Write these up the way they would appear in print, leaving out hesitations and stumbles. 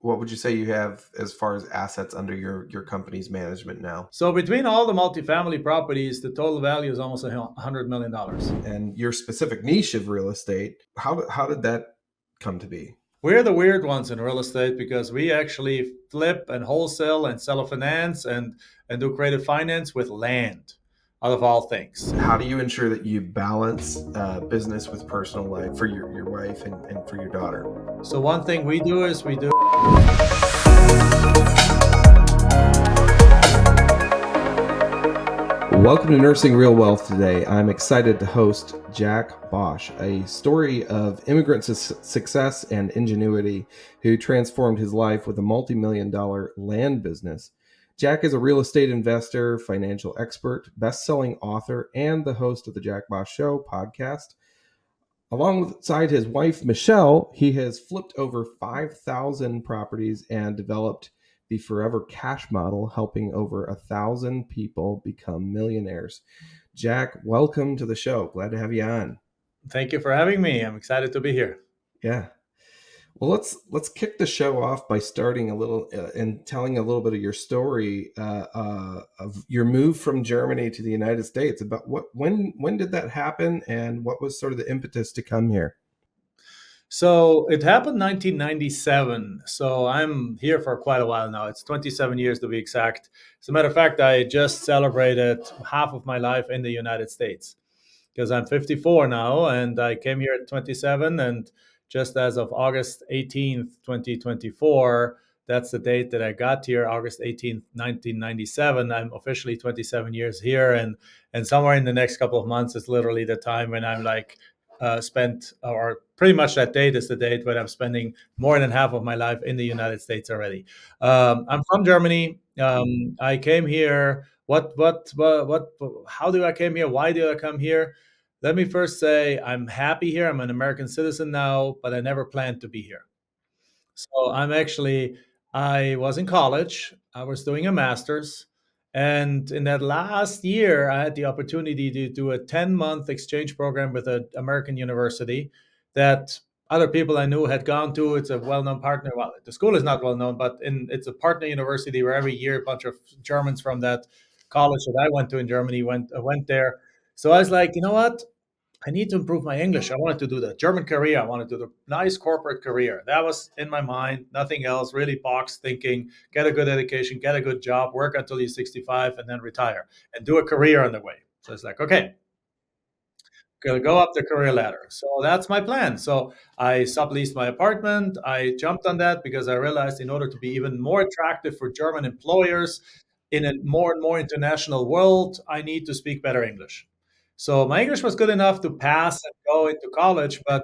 what would you say you have as far as assets under your company's management now? So between all the multifamily properties, the total value is almost $100 million. And your specific niche of real estate, how did that come to be? We're the weird ones in real estate because we actually flip and wholesale and sell finance and do creative finance with land, out of all things. How do you ensure that you balance business with personal life for your wife and for your daughter? So one thing we do is we do. Welcome to Nursing Real Wealth today. I'm excited to host Jack Bosch, a story of immigrant success and ingenuity who transformed his life with a multi-million-dollar land business. Jack is a real estate investor, financial expert, best-selling author, and the host of the Jack Bosch Show podcast. Alongside his wife, Michelle, he has flipped over 5,000 properties and developed the Forever Cash model, helping over 1,000 people become millionaires. Jack, welcome to the show. Glad to have you on. Thank you for having me. I'm excited to be here. Yeah. Well, let's kick the show off by starting a little and telling a little bit of your story of your move from Germany to the United States. About when did that happen, and what was sort of the impetus to come here? So it happened 1997. So I'm here for quite a while now. It's 27 years to be exact. As a matter of fact, I just celebrated half of my life in the United States because I'm 54 now and I came here at 27. And just as of August 18th, 2024, that's the date that I got here, August 18th, 1997. I'm officially 27 years here. And somewhere in the next couple of months is literally the time when I'm like, spent, or pretty much that date is the date when I'm spending more than half of my life in the United States already. I'm from Germany. I came here. How do I came here? Why did I come here? Let me first say I'm happy here. I'm an American citizen now, but I never planned to be here. So I was in college. I was doing a master's. And in that last year, I had the opportunity to do a 10-month exchange program with an American university that other people I knew had gone to. It's a well-known partner. Well, the school is not well-known, but it's a partner university where every year a bunch of Germans from that college that I went to in Germany went there. So I was like, you know what? I need to improve my English. I wanted to do the German career. I wanted to do the nice corporate career. That was in my mind, nothing else, really box thinking, get a good education, get a good job, work until you're 65, and then retire and do a career on the way. So it's like, okay, gonna go up the career ladder. So that's my plan. So I subleased my apartment. I jumped on that because I realized in order to be even more attractive for German employers in a more and more international world, I need to speak better English. So my English was good enough to pass and go into college, but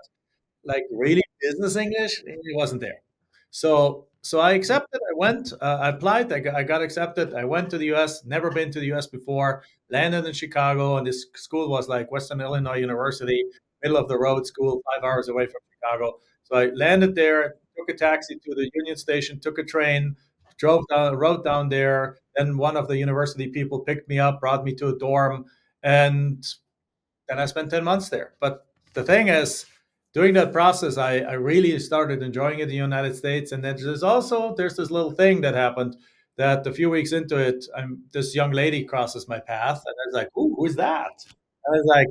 like really business English, it wasn't there. So I accepted. I went. I applied. I got accepted. I went to the U.S. Never been to the U.S. before. Landed in Chicago, and this school was like Western Illinois University, middle of the road school, 5 hours away from Chicago. So I landed there, took a taxi to the Union Station, took a train, drove down, rode down there. Then one of the university people picked me up, brought me to a dorm, and then I spent 10 months there. But the thing is, during that process, I really started enjoying it in the United States. And then there's this little thing that happened that a few weeks into it, this young lady crosses my path, and I was like, "Ooh, who's that?" I was like,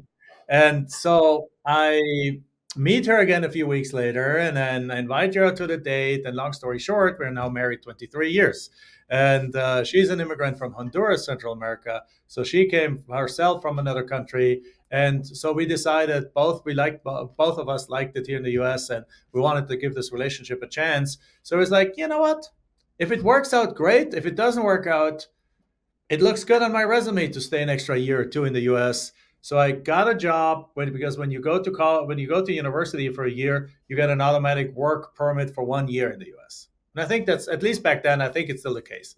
and so I meet her again a few weeks later, and then I invite her to the date. And long story short, we're now married 23 years. And she's an immigrant from Honduras, Central America. So she came herself from another country, and so we decided both of us liked it here in the US, and we wanted to give this relationship a chance. So it's like, you know what? If it works out, great. If it doesn't work out, it looks good on my resume to stay an extra year or two in the US. So I got a job because when you go to college, when you go to university for a year, you get an automatic work permit for 1 year in the US. And I think that's, at least back then, I think it's still the case.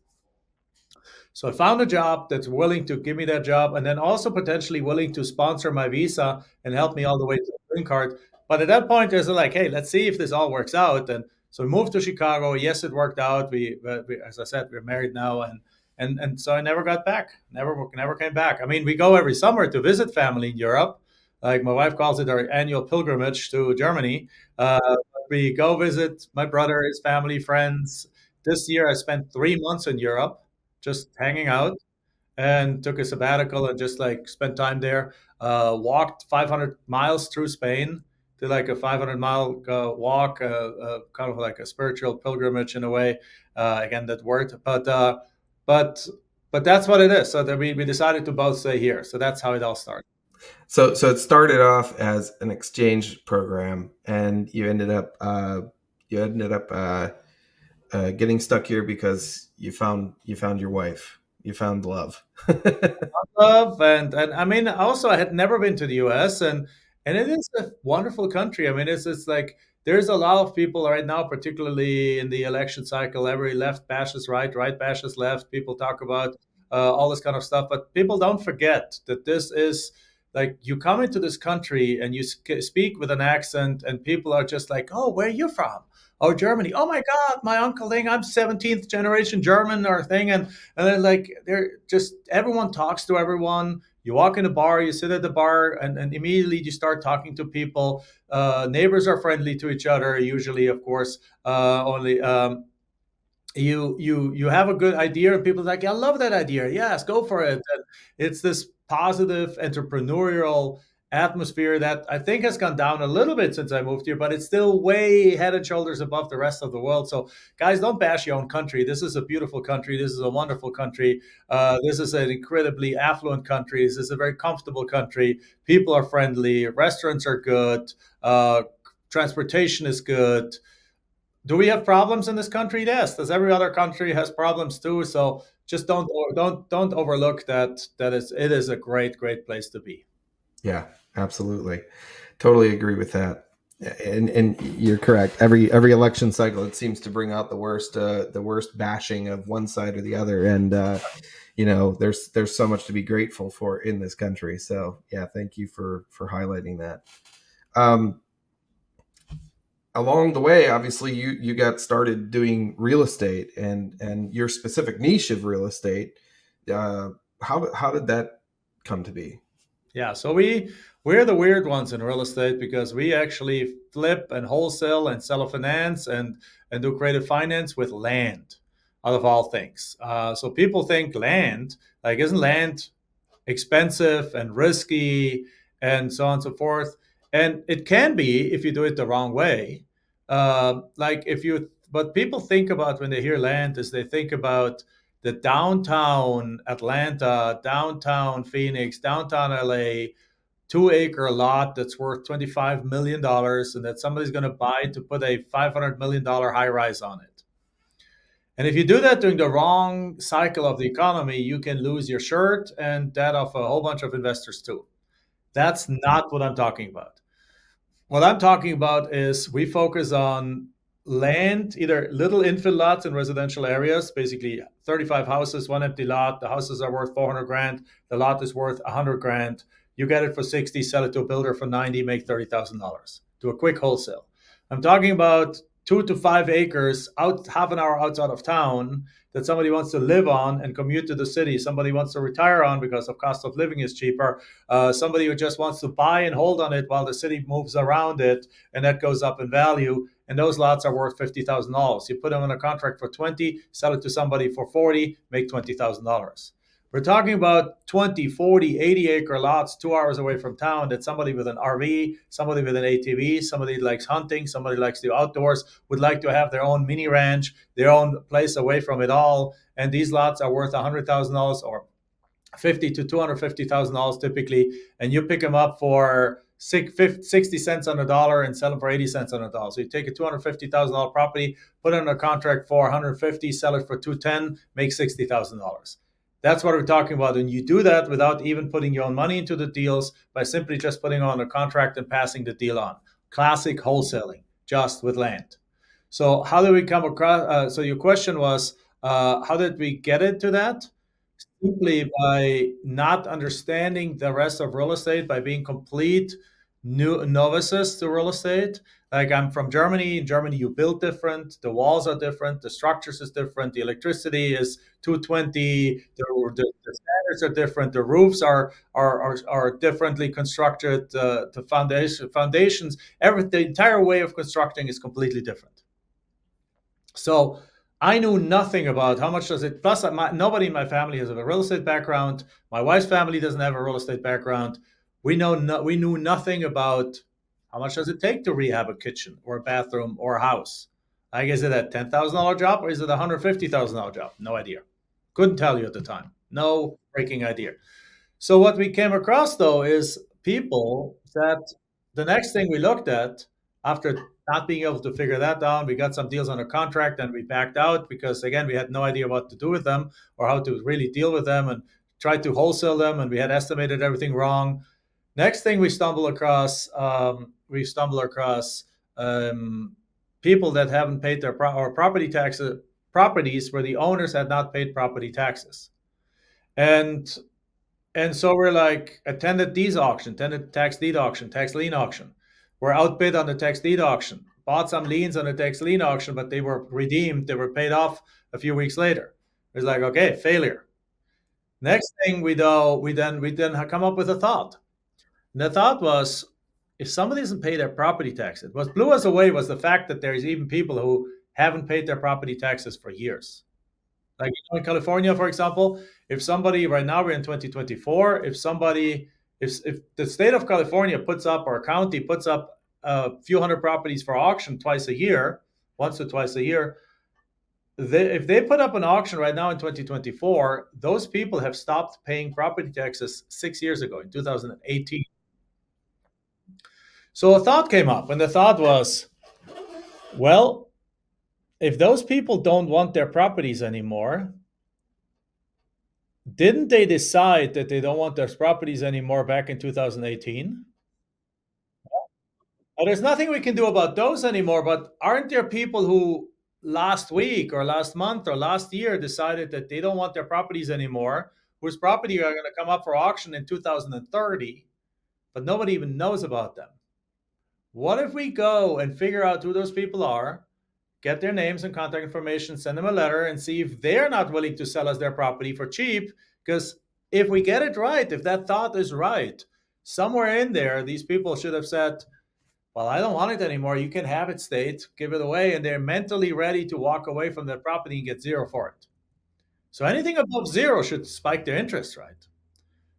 So I found a job that's willing to give me that job and then also potentially willing to sponsor my visa and help me all the way to the green card. But at that point, there's like, hey, let's see if this all works out. And so we moved to Chicago. Yes, it worked out. As I said, we're married now, and so I never got back. Never came back. I mean, we go every summer to visit family in Europe. Like my wife calls it our annual pilgrimage to Germany. we go visit my brother, his family, friends. This year I spent 3 months in Europe just hanging out and took a sabbatical and just like spent time there. Walked 500 miles through Spain, did like a 500-mile walk, kind of like a spiritual pilgrimage in a way. Again, that word, but but that's what it is. So that we decided to both stay here. So that's how it all started. So it started off as an exchange program, and you ended up getting stuck here because you found your wife, you found love. Love and I mean also I had never been to the US and it is a wonderful country. I mean it's like there's a lot of people right now, particularly in the election cycle, every left bashes right, right bashes left. People talk about all this kind of stuff, but people don't forget that this is like you come into this country and you speak with an accent and people are just like, oh, where are you from? Oh, Germany. Oh my God, my uncle thing. I'm 17th generation German or thing. And then like they're just everyone talks to everyone. You walk in a bar, you sit at the bar, and immediately you start talking to people. Neighbors are friendly to each other, usually, of course. Only you have a good idea, and people are like, "Yeah, I love that idea. Yes, go for it." And it's this positive entrepreneurial atmosphere that I think has gone down a little bit since I moved here, but it's still way head and shoulders above the rest of the world. So, guys, don't bash your own country. This is a beautiful country. This is a wonderful country. This is an incredibly affluent country. This is a very comfortable country. People are friendly. Restaurants are good. Transportation is good. Do we have problems in this country? Yes, as every other country has problems too. So just don't overlook that it is a great place to be. Yeah, absolutely. Totally agree with that. And you're correct. Every election cycle, it seems to bring out the worst bashing of one side or the other. And there's so much to be grateful for in this country. So yeah, thank you for highlighting that. Um, Along the way, obviously, you got started doing real estate and your specific niche of real estate. Uh, how did that come to be? Yeah, so we're the weird ones in real estate because we actually flip and wholesale and sell a finance and do creative finance with land, out of all things. So people think land, like isn't land expensive and risky and so on and so forth. And it can be if you do it the wrong way. Like if you, but people think about when they hear land is they think about the downtown Atlanta, downtown Phoenix, downtown LA, 2 acre lot that's worth $25 million and that somebody's going to buy to put a $500 million high rise on it. And if you do that during the wrong cycle of the economy, you can lose your shirt and that of a whole bunch of investors too. That's not what I'm talking about. What I'm talking about is we focus on land, either little infill lots in residential areas, basically 35 houses, one empty lot. The houses are worth 400 grand. The lot is worth 100 grand. You get it for 60, sell it to a builder for 90, make $30,000. Do a quick wholesale. I'm talking about 2 to 5 acres out half an hour outside of town that somebody wants to live on and commute to the city. Somebody wants to retire on because of cost of living is cheaper. Somebody who just wants to buy and hold on it while the city moves around it and that goes up in value. And those lots are worth $50,000. You put them on a contract for 20, sell it to somebody for 40, make $20,000. We're talking about 20, 40, 80 acre lots 2 hours away from town that somebody with an RV, somebody with an ATV, somebody likes hunting, somebody likes the outdoors, would like to have their own mini ranch, their own place away from it all. And these lots are worth $100,000 or 50 to $250,000 typically, and you pick them up for 60 cents on the dollar and sell them for 80 cents on the dollar. So you take a $250,000 property, put it on a contract for 150, sell it for 210, make $60,000. That's what we're talking about. And you do that without even putting your own money into the deals by simply just putting on a contract and passing the deal on. Classic wholesaling, just with land. So how did we come across? So your question was, how did we get into that? Simply by not understanding the rest of real estate, by being complete new novices to real estate. Like I'm from Germany. In Germany, you build different. The walls are different. The structures is different. The electricity is 220. The standards are different. The roofs are differently constructed. The foundations, the entire way of constructing is completely different. So I knew nothing about how much does it. Plus, nobody in my family has a real estate background. My wife's family doesn't have a real estate background. We knew nothing about how much does it take to rehab a kitchen or a bathroom or a house. Like, is it a $10,000 job or is it a $150,000 job? No idea. Couldn't tell you at the time. No freaking idea. So what we came across though is people that the next thing we looked at after not being able to figure that down, we got some deals under contract and we backed out because again we had no idea what to do with them or how to really deal with them and tried to wholesale them and we had estimated everything wrong. Next thing we stumble across people that haven't paid their or property taxes properties where the owners had not paid property taxes. And and so we're like attended deed auction, attended tax deed auction, tax lien auction. We're outbid on the tax deed auction. Bought some liens on the tax lien auction, but they were redeemed. They were paid off a few weeks later. It's like okay, failure. Next thing we then come up with a thought. And the thought was, if somebody doesn't pay their property taxes, what blew us away was the fact that there's even people who haven't paid their property taxes for years. Like in California, for example, if somebody right now we're in 2024, if the state of California puts up or a county puts up a few hundred properties for auction twice a year, once or twice a year, if they put up an auction right now in 2024, those people have stopped paying property taxes 6 years ago in 2018. So a thought came up, and the thought was, well, if those people don't want their properties anymore, didn't they decide that they don't want their properties anymore back in 2018? Well, there's nothing we can do about those anymore, but aren't there people who last week or last month or last year decided that they don't want their properties anymore, whose property are going to come up for auction in 2030, but nobody even knows about them? What if we go and figure out who those people are, get their names and contact information, send them a letter, and see if they're not willing to sell us their property for cheap? Because if we get it right, if that thought is right, somewhere in there, these people should have said, well, I don't want it anymore. You can have it, state, give it away. And they're mentally ready to walk away from that property and get zero for it. So anything above zero should spike their interest, right?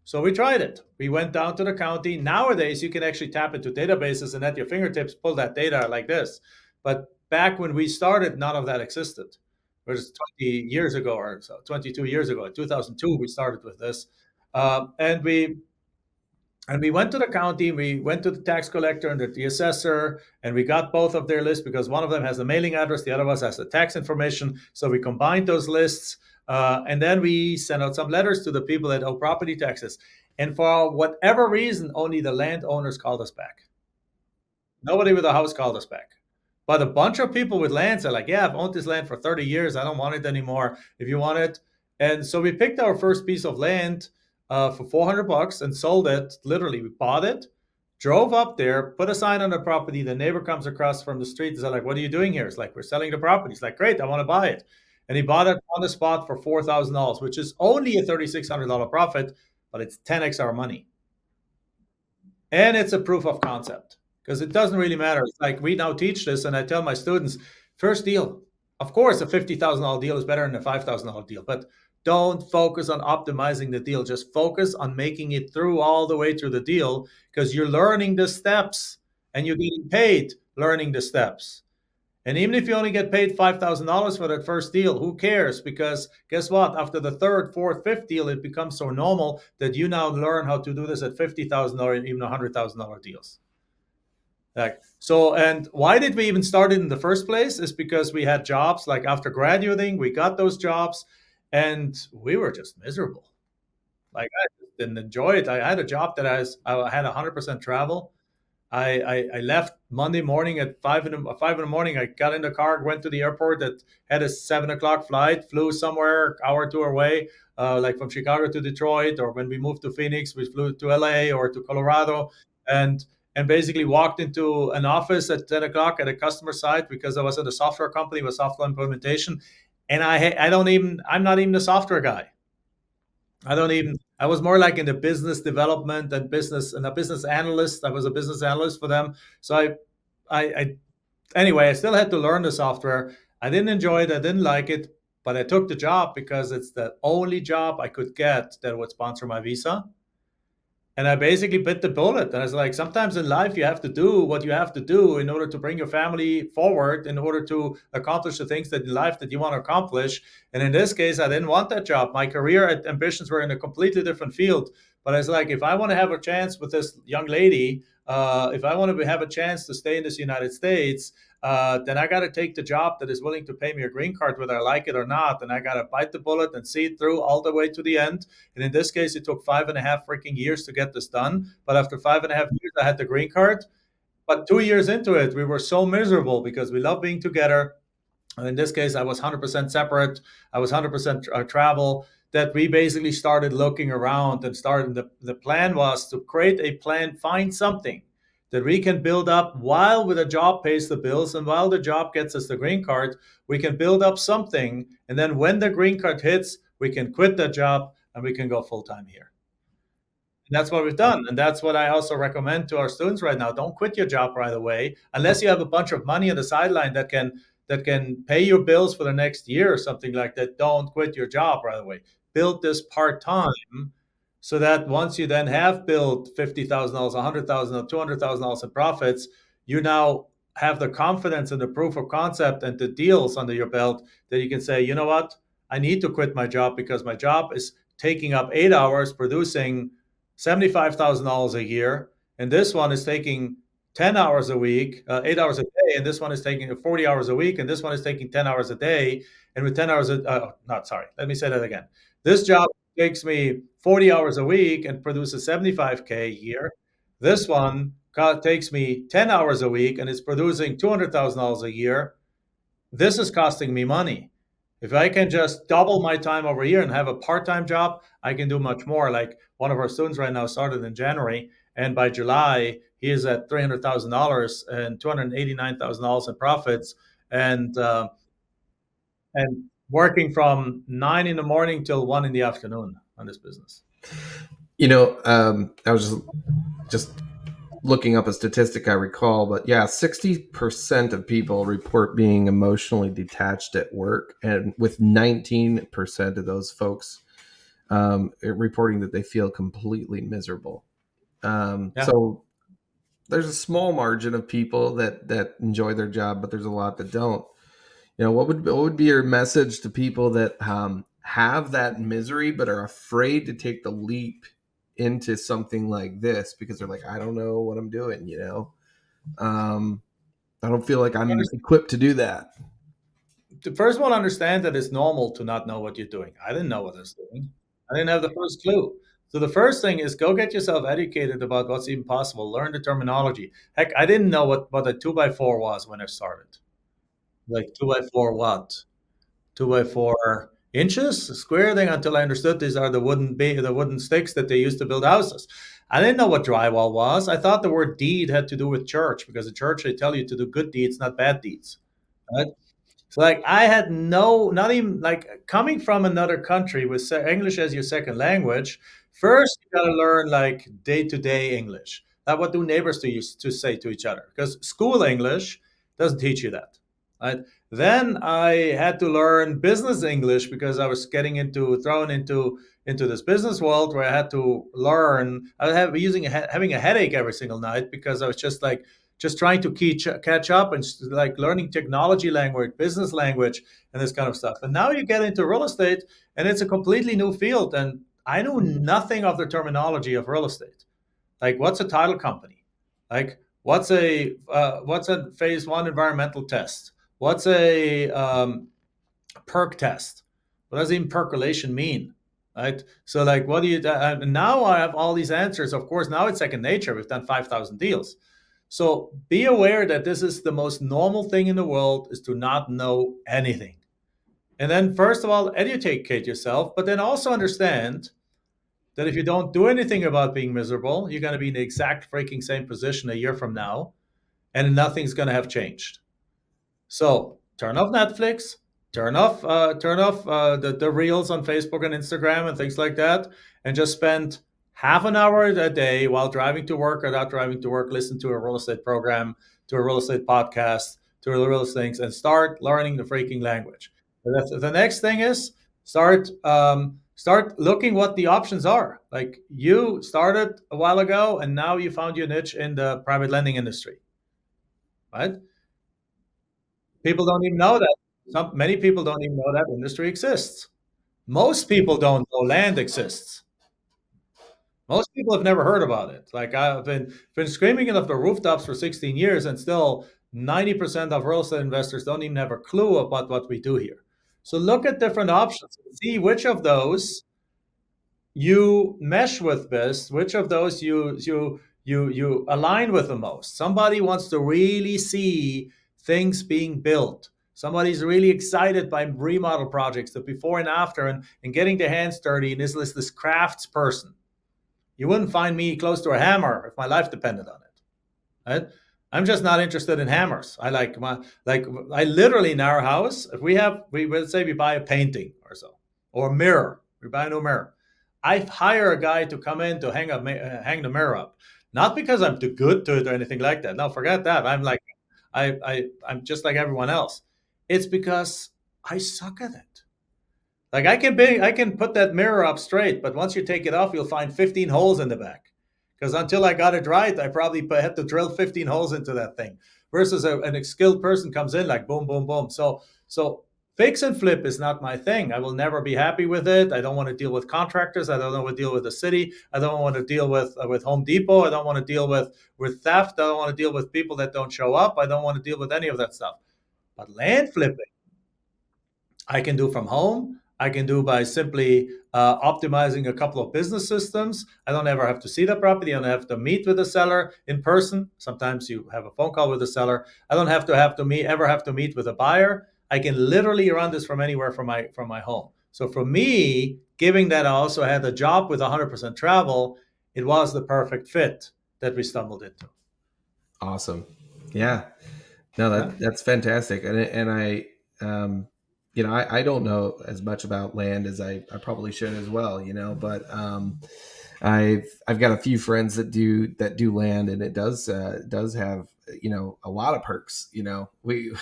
So we tried it. We went down to the county. Nowadays, you can actually tap into databases and at your fingertips pull that data like this. But back when we started, none of that existed. It was 20 years ago or so, 22 years ago. In 2002, we started with this. And we went to the county, we went to the tax collector and the assessor, and we got both of their lists because one of them has the mailing address, the other one has the tax information. So we combined those lists, and then we sent out some letters to the people that owe property taxes. And for whatever reason, only the landowners called us back. Nobody with a house called us back. But a bunch of people with land said, like, yeah, I've owned this land for 30 years. I don't want it anymore. If you want it. And so we picked our first piece of land for $400 and sold it. Literally, we bought it, drove up there, put a sign on the property. The neighbor comes across from the street and said, like, what are you doing here? It's like, we're selling the property. It's like, great, I want to buy it. And he bought it on the spot for $4,000, which is only a $3,600 profit, but it's 10x our money. And it's a proof of concept because it doesn't really matter. It's like we now teach this, and I tell my students, first deal. Of course, a $50,000 deal is better than a $5,000 deal, but don't focus on optimizing the deal. Just focus on making it through all the way through the deal because you're learning the steps and you're getting paid learning the steps. And even if you only get paid $5,000 for that first deal, who cares? Because guess what? After the third, fourth, fifth deal, it becomes so normal that you now learn how to do this at $50,000 and even $100,000 deals. Like, so, and why did we even start it in the first place? Is because we had jobs. Like after graduating, we got those jobs, and we were just miserable. Like I didn't enjoy it. I had a job that I had 100% travel. I left Monday morning at 5 in the morning. I got in the car, went to the airport that had a 7 o'clock flight, flew somewhere hour or two away, like from Chicago to Detroit, or when we moved to Phoenix, we flew to LA or to Colorado, and and basically walked into an office at 10 o'clock at a customer site because I was at a software company with software implementation. And I'm not even a software guy. I was more like in the business development and a business analyst. I was a business analyst for them. So I anyway, I still had to learn the software. I didn't enjoy it. I didn't like it, but I took the job because it's the only job I could get that would sponsor my visa. And I basically bit the bullet. And I was like, sometimes in life, you have to do what you have to do in order to bring your family forward, in order to accomplish the things that in life that you want to accomplish. And in this case, I didn't want that job. My career ambitions were in a completely different field. But I was like, if I want to have a chance with this young lady, if I want to have a chance to stay in this United States, then I got to take the job that is willing to pay me a green card, whether I like it or not. And I got to bite the bullet and see it through all the way to the end. And in this case, it took 5.5 freaking years to get this done. But after 5.5 years, I had the green card. But 2 years into it, we were so miserable because we love being together. And in this case, I was 100% separate. I was 100% travel. That we basically started looking around and started. The plan was to create a plan, find something that we can build up while the job pays the bills and while the job gets us the green card. We can build up something. And then when the green card hits, we can quit the job and we can go full time here. And that's what we've done. And that's what I also recommend to our students right now. Don't quit your job right away unless you have a bunch of money on the sideline that can pay your bills for the next year or something like that. Don't quit your job right away. Build this part time so that once you then have built $50,000, $100,000, or $200,000 in profits, you now have the confidence and the proof of concept and the deals under your belt that you can say, you know what, I need to quit my job because my job is taking up 8 hours producing $75,000 a year, and this one is taking 10 hours a week, 8 hours a day, and this one is taking 40 hours a week, and this one is taking 10 hours a day. And with 10 hours, not sorry, let me say that again. This job takes me 40 hours a week and produces 75K a year. This one takes me 10 hours a week and it's producing $200,000 a year. This is costing me money. If I can just double my time over here and have a part-time job, I can do much more. Like one of our students right now started in January, and by July he is at $300,000 and $289,000 in profits, and working from 9 in the morning till 1 in the afternoon on this business. I was just looking up a statistic I recall, but yeah, 60% of people report being emotionally detached at work, and with 19% of those folks reporting that they feel completely miserable. Yeah. So there's a small margin of people that enjoy their job, but there's a lot that don't. What would be your message to people that have that misery but are afraid to take the leap into something like this because they're like, I don't know what I'm doing, I don't feel like I'm equipped to do that. The first one, understand that it's normal to not know what you're doing. I didn't know what I was doing. I didn't have the first clue. So the first thing is go get yourself educated about what's even possible. Learn the terminology. Heck, I didn't know what a 2x4 was when I started. Like 2x4 what? 2x4 inches, a square thing, until I understood these are the wooden sticks that they used to build houses. I didn't know what drywall was. I thought the word deed had to do with church because in church they tell you to do good deeds, not bad deeds. Right? So like I had not even like coming from another country with English as your second language. First, you got to learn like day to day English. Like what do neighbors to say to each other? Because school English doesn't teach you that. Right? Then I had to learn business English because I was getting thrown into this business world where I had to learn. I was having a headache every single night because I was just trying to catch up and like learning technology language, business language, and this kind of stuff. And now you get into real estate, and it's a completely new field. And I knew nothing of the terminology of real estate. Like, what's a title company? Like, what's a phase one environmental test? What's a perk test? What does even percolation mean? Right. So, like, what do you? Now I have all these answers. Of course, now it's second nature. We've done 5,000 deals. So be aware that this is the most normal thing in the world is to not know anything. And then first of all, educate yourself, but then also understand that if you don't do anything about being miserable, you're going to be in the exact freaking same position a year from now, and nothing's going to have changed. So turn off Netflix, turn off the reels on Facebook and Instagram and things like that, and just spend half an hour a day while driving to work or not driving to work. Listen to a real estate program, to a real estate podcast, to a real estate things, and start learning the freaking language. The next thing is start looking what the options are. Like you started a while ago, and now you found your niche in the private lending industry, right? People don't even know that. Many people don't even know that industry exists. Most people don't know land exists. Most people have never heard about it. Like I've been screaming it off the rooftops for 16 years, and still 90% of real estate investors don't even have a clue about what we do here. So look at different options and see which of those you mesh with best, which of those you align with the most. Somebody wants to really see things being built. Somebody's really excited by remodel projects, the before and after, and getting their hands dirty, and this crafts person. You wouldn't find me close to a hammer if my life depended on it. Right? I'm just not interested in hammers. I literally in our house, if we let's say we buy a painting or so, or a mirror, we buy a new mirror. I hire a guy to come in to hang the mirror up, not because I'm too good to it or anything like that. No, forget that. I'm just like everyone else. It's because I suck at it. Like I can put that mirror up straight, but once you take it off, you'll find 15 holes in the back. Because until I got it right, I probably had to drill 15 holes into that thing. Versus an skilled person comes in like boom, boom, boom. So fix and flip is not my thing. I will never be happy with it. I don't want to deal with contractors. I don't want to deal with the city. I don't want to deal with Home Depot. I don't want to deal with theft. I don't want to deal with people that don't show up. I don't want to deal with any of that stuff. But land flipping, I can do from home. I can do by simply optimizing a couple of business systems. I don't ever have to see the property. I don't have to meet with the seller in person. Sometimes you have a phone call with the seller. I don't have to meet with a buyer. I can literally run this from anywhere from my home. So for me, given that I also had a job with 100% travel, it was the perfect fit that we stumbled into. Awesome. Yeah. No, Yeah. that's fantastic. And I, I don't know as much about land as I probably should as well, but I've got a few friends that do land, and it does have, a lot of perks. We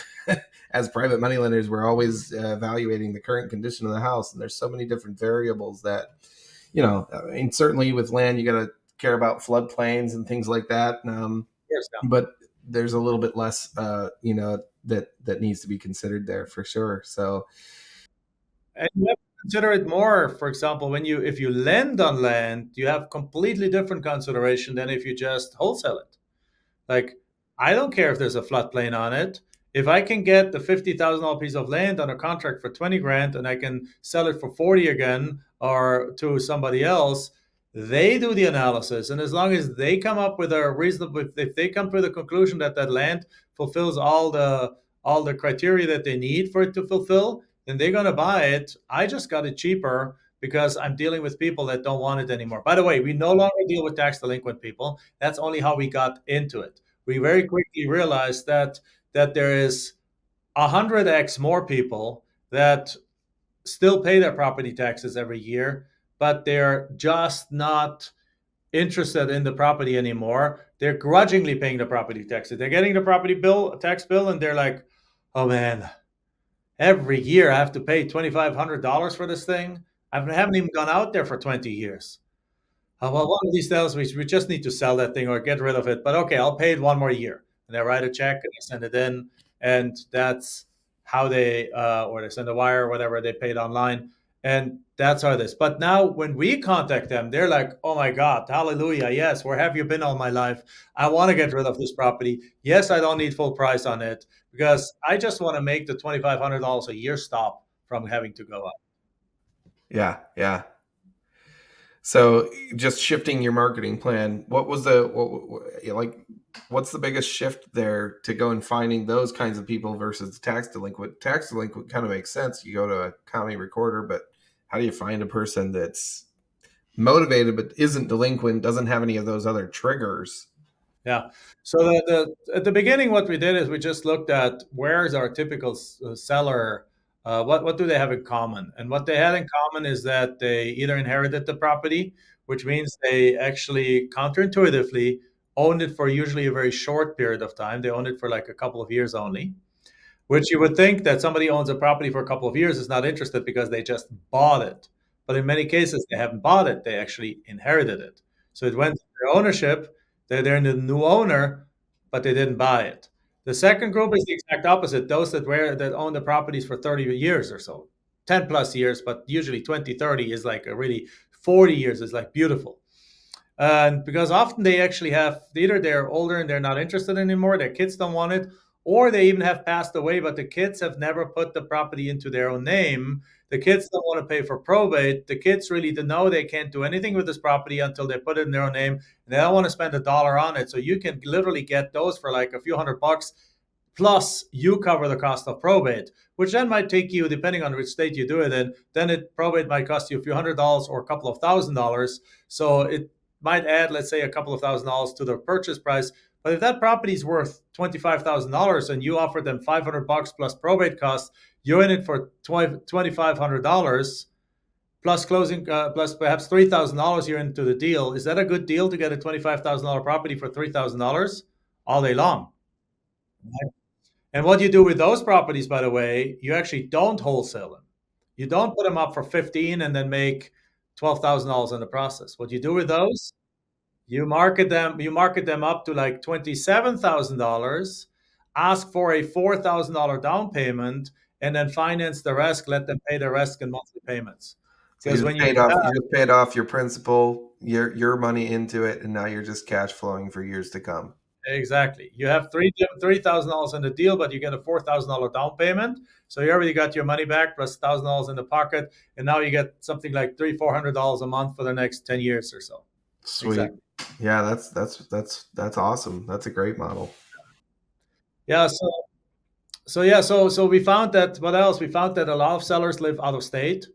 as private money lenders, we're always evaluating the current condition of the house, and there's so many different variables that, I mean, certainly with land, you got to care about floodplains and things like that. Yes. But there's a little bit less, that needs to be considered there for sure. So And you have to consider it more. For example, if you lend on land, you have completely different consideration than if you just wholesale it. Like, I don't care if there's a floodplain on it. If I can get the $50,000 piece of land on a contract for 20 grand and I can sell it for 40 again or to somebody else, they do the analysis. And as long as they come up with a reasonable, if they come to the conclusion that that land fulfills all the criteria that they need for it to fulfill, then they're going to buy it. I just got it cheaper because I'm dealing with people that don't want it anymore. By the way, we no longer deal with tax delinquent people. That's only how we got into it. We very quickly realized that there is 100x more people that still pay their property taxes every year, but they're just not interested in the property anymore. They're grudgingly paying the property taxes. They're getting the tax bill, and they're like, "Oh man, every year I have to pay $2,500 for this thing. I haven't even gone out there for 20 years. Well, one of these days we just need to sell that thing or get rid of it. But okay, I'll pay it one more year." And they write a check and they send it in, and that's how or they send a wire or whatever, they pay it online, and that's how it is. But now when we contact them, they're like, "Oh my God, hallelujah! Yes, where have you been all my life? I want to get rid of this property. Yes, I don't need full price on it because I just want to make the $2,500 a year stop from having to go up." yeah, yeah. So just shifting your marketing plan, what's the biggest shift there to go and finding those kinds of people versus tax delinquent? Tax delinquent kind of makes sense. You go to a county recorder, but how do you find a person that's motivated but isn't delinquent, doesn't have any of those other triggers. Yeah. So at the beginning, what we did is we just looked at where is our typical seller. What do they have in common? And what they had in common is that they either inherited the property, which means they actually counterintuitively owned it for usually a very short period of time. They owned it for like a couple of years only, which you would think that somebody owns a property for a couple of years is not interested because they just bought it. But in many cases, they haven't bought it, they actually inherited it. So it went to their ownership, they're the new owner, but they didn't buy it. The second group is the exact opposite, those that own the properties for 30 years or so, 10 plus years, but usually 20, 30 is like a really 40 years is like beautiful. And because often they actually have either they're older and they're not interested anymore, their kids don't want it, or they even have passed away, but the kids have never put the property into their own name. The kids don't want to pay for probate. The kids really don't know they can't do anything with this property until they put it in their own name. And they don't want to spend a dollar on it. So you can literally get those for like a few $100, plus you cover the cost of probate, which then might take you, depending on which state you do it in, then it probate might cost you a few $100 or a couple of $1,000. So it might add, let's say, a couple of $1,000 to the purchase price. But if that property is worth $25,000 and you offer them $500 plus probate costs, you're in it for $2,500 plus closing, plus perhaps $3,000 you're into the deal. Is that a good deal to get a $25,000 property for $3,000 all day long? And what you do with those properties, by the way, you actually don't wholesale them. You don't put them up for 15 and then make $12,000 in the process. What you do with those, you market them up to like $27,000, ask for a $4,000 down payment, and then finance the rest, let them pay the rest in monthly payments. So you Because just when you paid do off that, you just paid off your principal, your money into it, and now you're just cash flowing for years to come. exactly. You have $3,000 in the deal, but you get a $4,000 down payment. So you already got your money back plus $1,000 in the pocket, and now you get something like $300-400 a month for the next 10 years or so. Sweet. Exactly. Yeah, that's awesome. That's a great model. Yeah. So we found that what else? We found that a lot of sellers live out of state.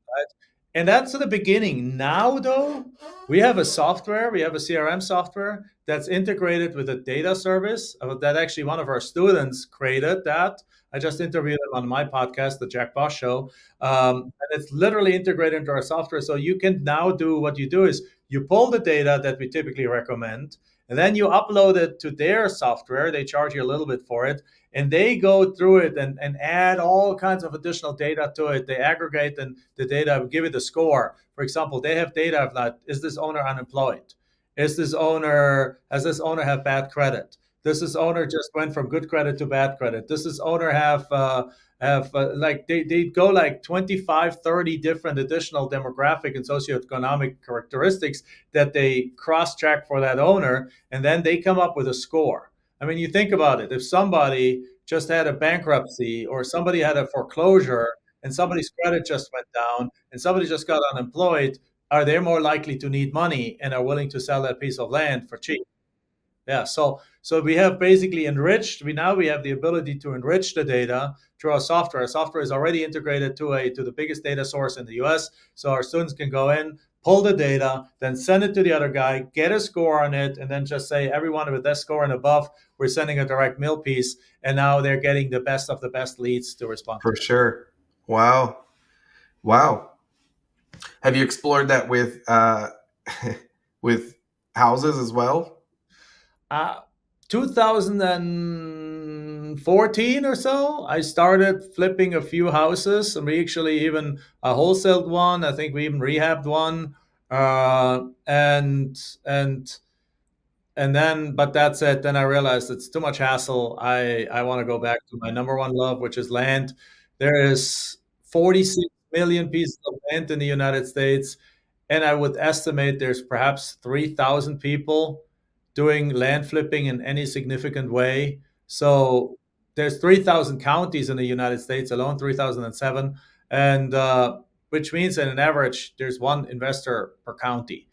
Right? And that's the beginning. Now, though, we have a CRM software that's integrated with a data service that actually one of our students created that. I just interviewed him on my podcast, the Jack Bosch Show. And it's literally integrated into our software. So you can now do what you do is you pull the data that we typically recommend, and then you upload it to their software. They charge you a little bit for it, and they go through it and add all kinds of additional data to it. They aggregate and the data, give it a score. For example, they have data of like, is this owner unemployed? Has this owner have bad credit? Does this owner just went from good credit to bad credit? Does this owner have like they go like 25, 30 different additional demographic and socioeconomic characteristics that they cross check for that owner, and then they come up with a score. I mean, you think about it. If somebody just had a bankruptcy or somebody had a foreclosure and somebody's credit just went down and somebody just got unemployed, are they more likely to need money and are willing to sell that piece of land for cheap? Yeah, so we have basically enriched. We have the ability to enrich the data through our software. Our software is already integrated to the biggest data source in the U.S. So our students can go in, pull the data, then send it to the other guy, get a score on it, and then just say everyone with that score and above, we're sending a direct mail piece, and now they're getting the best of the best leads to respond to For it. sure. Wow. Wow. Have you explored that with with houses as well? 2014 or so, I started flipping a few houses, and we actually even wholesaled one. I think we even rehabbed one, uh, and and and then, but that's it. Then I realized it's too much hassle. I want to go back to my number one love, which is land. There is 46 million pieces of land in the United States, and I would estimate there's perhaps 3,000 people doing land flipping in any significant way. So there's 3,000 counties in the United States alone, 3,007, and which means that on average there's one investor per county.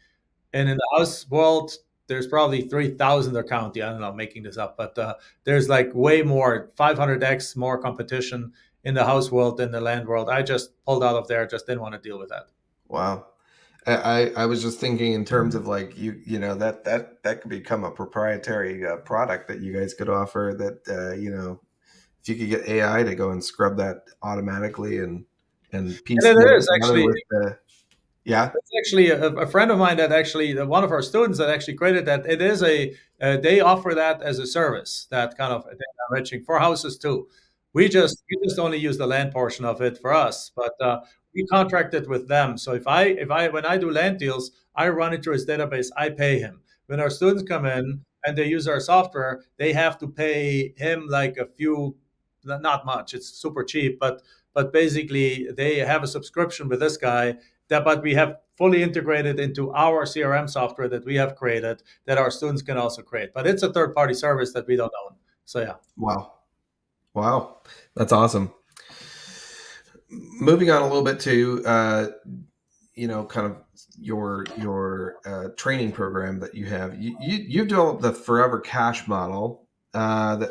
And in the house world, there's probably 3,000 per county. I don't know, I'm making this up, but there's like way more, 500x more competition in the house world than the land world. I just pulled out of there, just didn't want to deal with that. Wow. I was just thinking in terms of like that could become a proprietary product that you guys could offer. That if you could get AI to go and scrub that automatically and And piecemeal it it is together actually with the yeah. It's actually a friend of mine that actually, one of our students that actually created that. It is they offer that as a service, that kind of data enriching for houses too. We just only use the land portion of it for us, but we contracted with them. So if I when I do land deals, I run it through his database. I pay him. When our students come in and they use our software, they have to pay him like a few, not much. It's super cheap, but basically they have a subscription with this guy that, but we have fully integrated into our CRM software that we have created that our students can also create. But it's a third party service that we don't own. So yeah. Wow. Wow. That's awesome. Moving on a little bit to kind of your training program that you have. You've developed the Forever Cash model that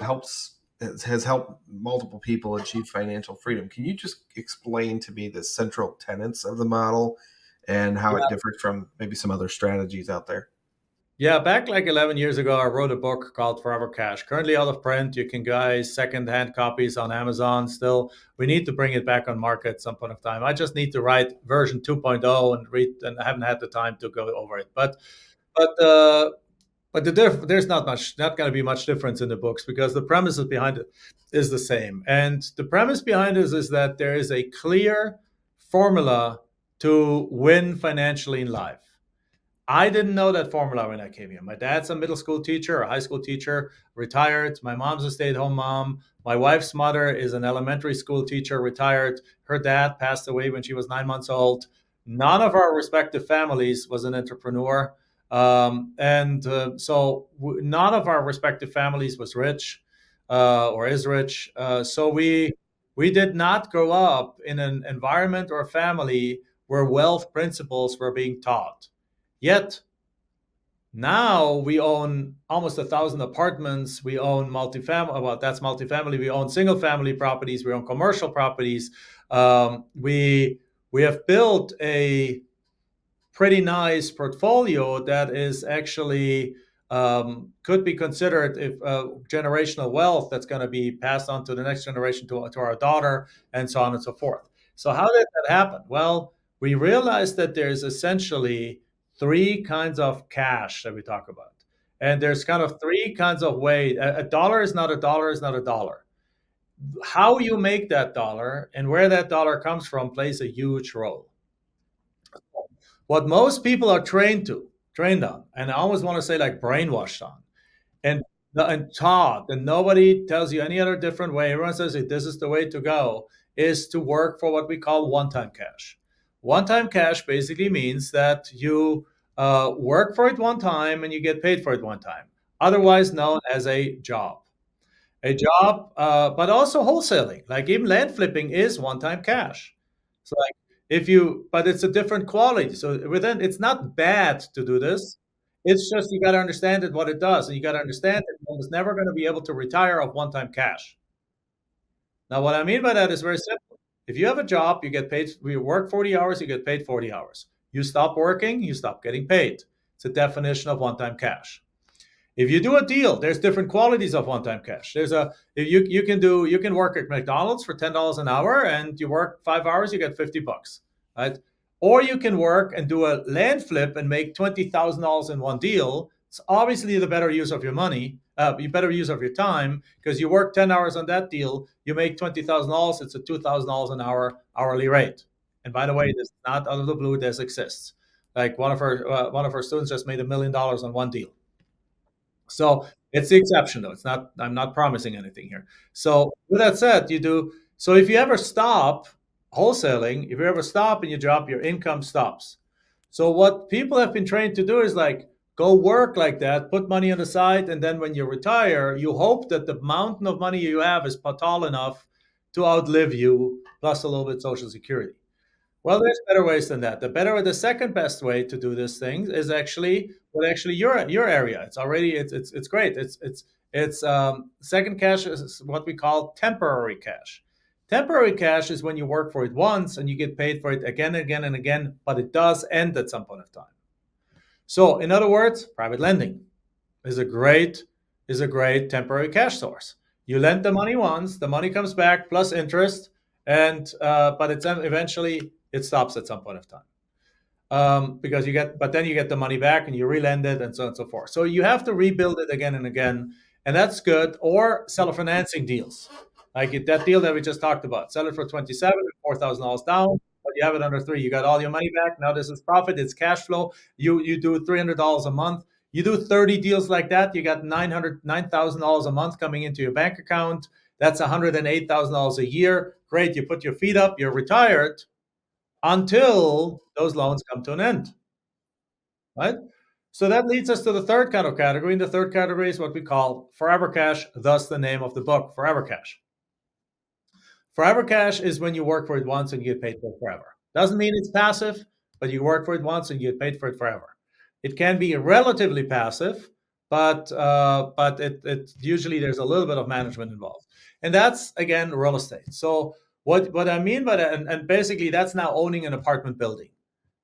has helped multiple people achieve financial freedom. Can you just explain to me the central tenets of the model and how it differs from maybe some other strategies out there? Yeah, back like 11 years ago, I wrote a book called Forever Cash. Currently out of print. You can buy second-hand copies on Amazon still. We need to bring it back on market at some point of time. I just need to write version 2.0 and read, and I haven't had the time to go over it. But there's not going to be much difference in the books because the premises behind it is the same. And the premise behind this is that there is a clear formula to win financially in life. I didn't know that formula when I came here. My dad's a middle school teacher, a high school teacher, retired. My mom's a stay at home mom. My wife's mother is an elementary school teacher, retired. Her dad passed away when she was 9 months old. None of our respective families was an entrepreneur. And so none of our respective families was rich or is rich. So we did not grow up in an environment or family where wealth principles were being taught. Yet now we own almost 1,000 apartments. We own multifamily. Well, that's multifamily. We own single family properties. We own commercial properties. We have built a pretty nice portfolio that is actually could be considered if generational wealth that's going to be passed on to the next generation, to our daughter, and so on and so forth. So how did that happen? Well, we realized that there's essentially three kinds of cash that we talk about, and there's kind of three kinds of way. A dollar is not a dollar is not a dollar. How you make that dollar and where that dollar comes from plays a huge role. What most people are trained on, and I always want to say like brainwashed on, and and taught, and nobody tells you any other different way. Everyone says that this is the way to go, is to work for what we call one-time cash. One-time cash basically means that you work for it one time and you get paid for it one time, otherwise known as a job. A job, but also wholesaling. Like even land flipping is one-time cash. So like if you, but it's a different quality. So within, it's not bad to do this. It's just you got to understand it what it does, and you got to understand that one is never going to be able to retire off one-time cash. Now, what I mean by that is very simple. If you have a job, you get paid. You work 40 hours, you get paid 40 hours. You stop working, you stop getting paid. It's a definition of one-time cash. If you do a deal, there's different qualities of one-time cash. There's a if you can work at McDonald's for $10 an hour, and you work 5 hours, you get $50, right? Or you can work and do a land flip and make $20,000 in one deal. It's obviously the better use of your money, better use of your time, because you work 10 hours on that deal, you make $20,000. It's a $2,000 an hour hourly rate. And by the way, this is not out of the blue. This exists. Like one of our students just made $1 million on one deal. So it's the exception, though. It's not. I'm not promising anything here. So with that said, you do. So if you ever stop wholesaling, if you ever stop in your job, your income stops. So what people have been trained to do is like go work like that, put money on the side, and then when you retire, you hope that the mountain of money you have is tall enough to outlive you, plus a little bit social security. Well, there's better ways than that. The second best way to do this thing is actually your area. It's already it's great. It's second cash is what we call temporary cash. Temporary cash is when you work for it once and you get paid for it again and again and again, but it does end at some point of time. So, in other words, private lending is a great temporary cash source. You lend the money once, the money comes back plus interest, and but it's eventually it stops at some point of time. Because but then you get the money back and you relend it and so on and so forth. So you have to rebuild it again and again, and that's good. Or seller financing deals, like that deal that we just talked about. Sell it for 27, $4,000 down, but you have it under three. You got all your money back. Now this is profit. It's cash flow. You do $300 a month. You do 30 deals like that. You got $9,000 a month coming into your bank account. That's $108,000 a year. Great. You put your feet up. You're retired until those loans come to an end, right? So that leads us to the third kind of category. And the third category is what we call forever cash, thus the name of the book, Forever Cash. Forever cash is when you work for it once and you get paid for it forever. Doesn't mean it's passive, but you work for it once and you get paid for it forever. It can be relatively passive, but it usually there's a little bit of management involved, and that's again real estate. So what I mean by that, and basically that's now owning an apartment building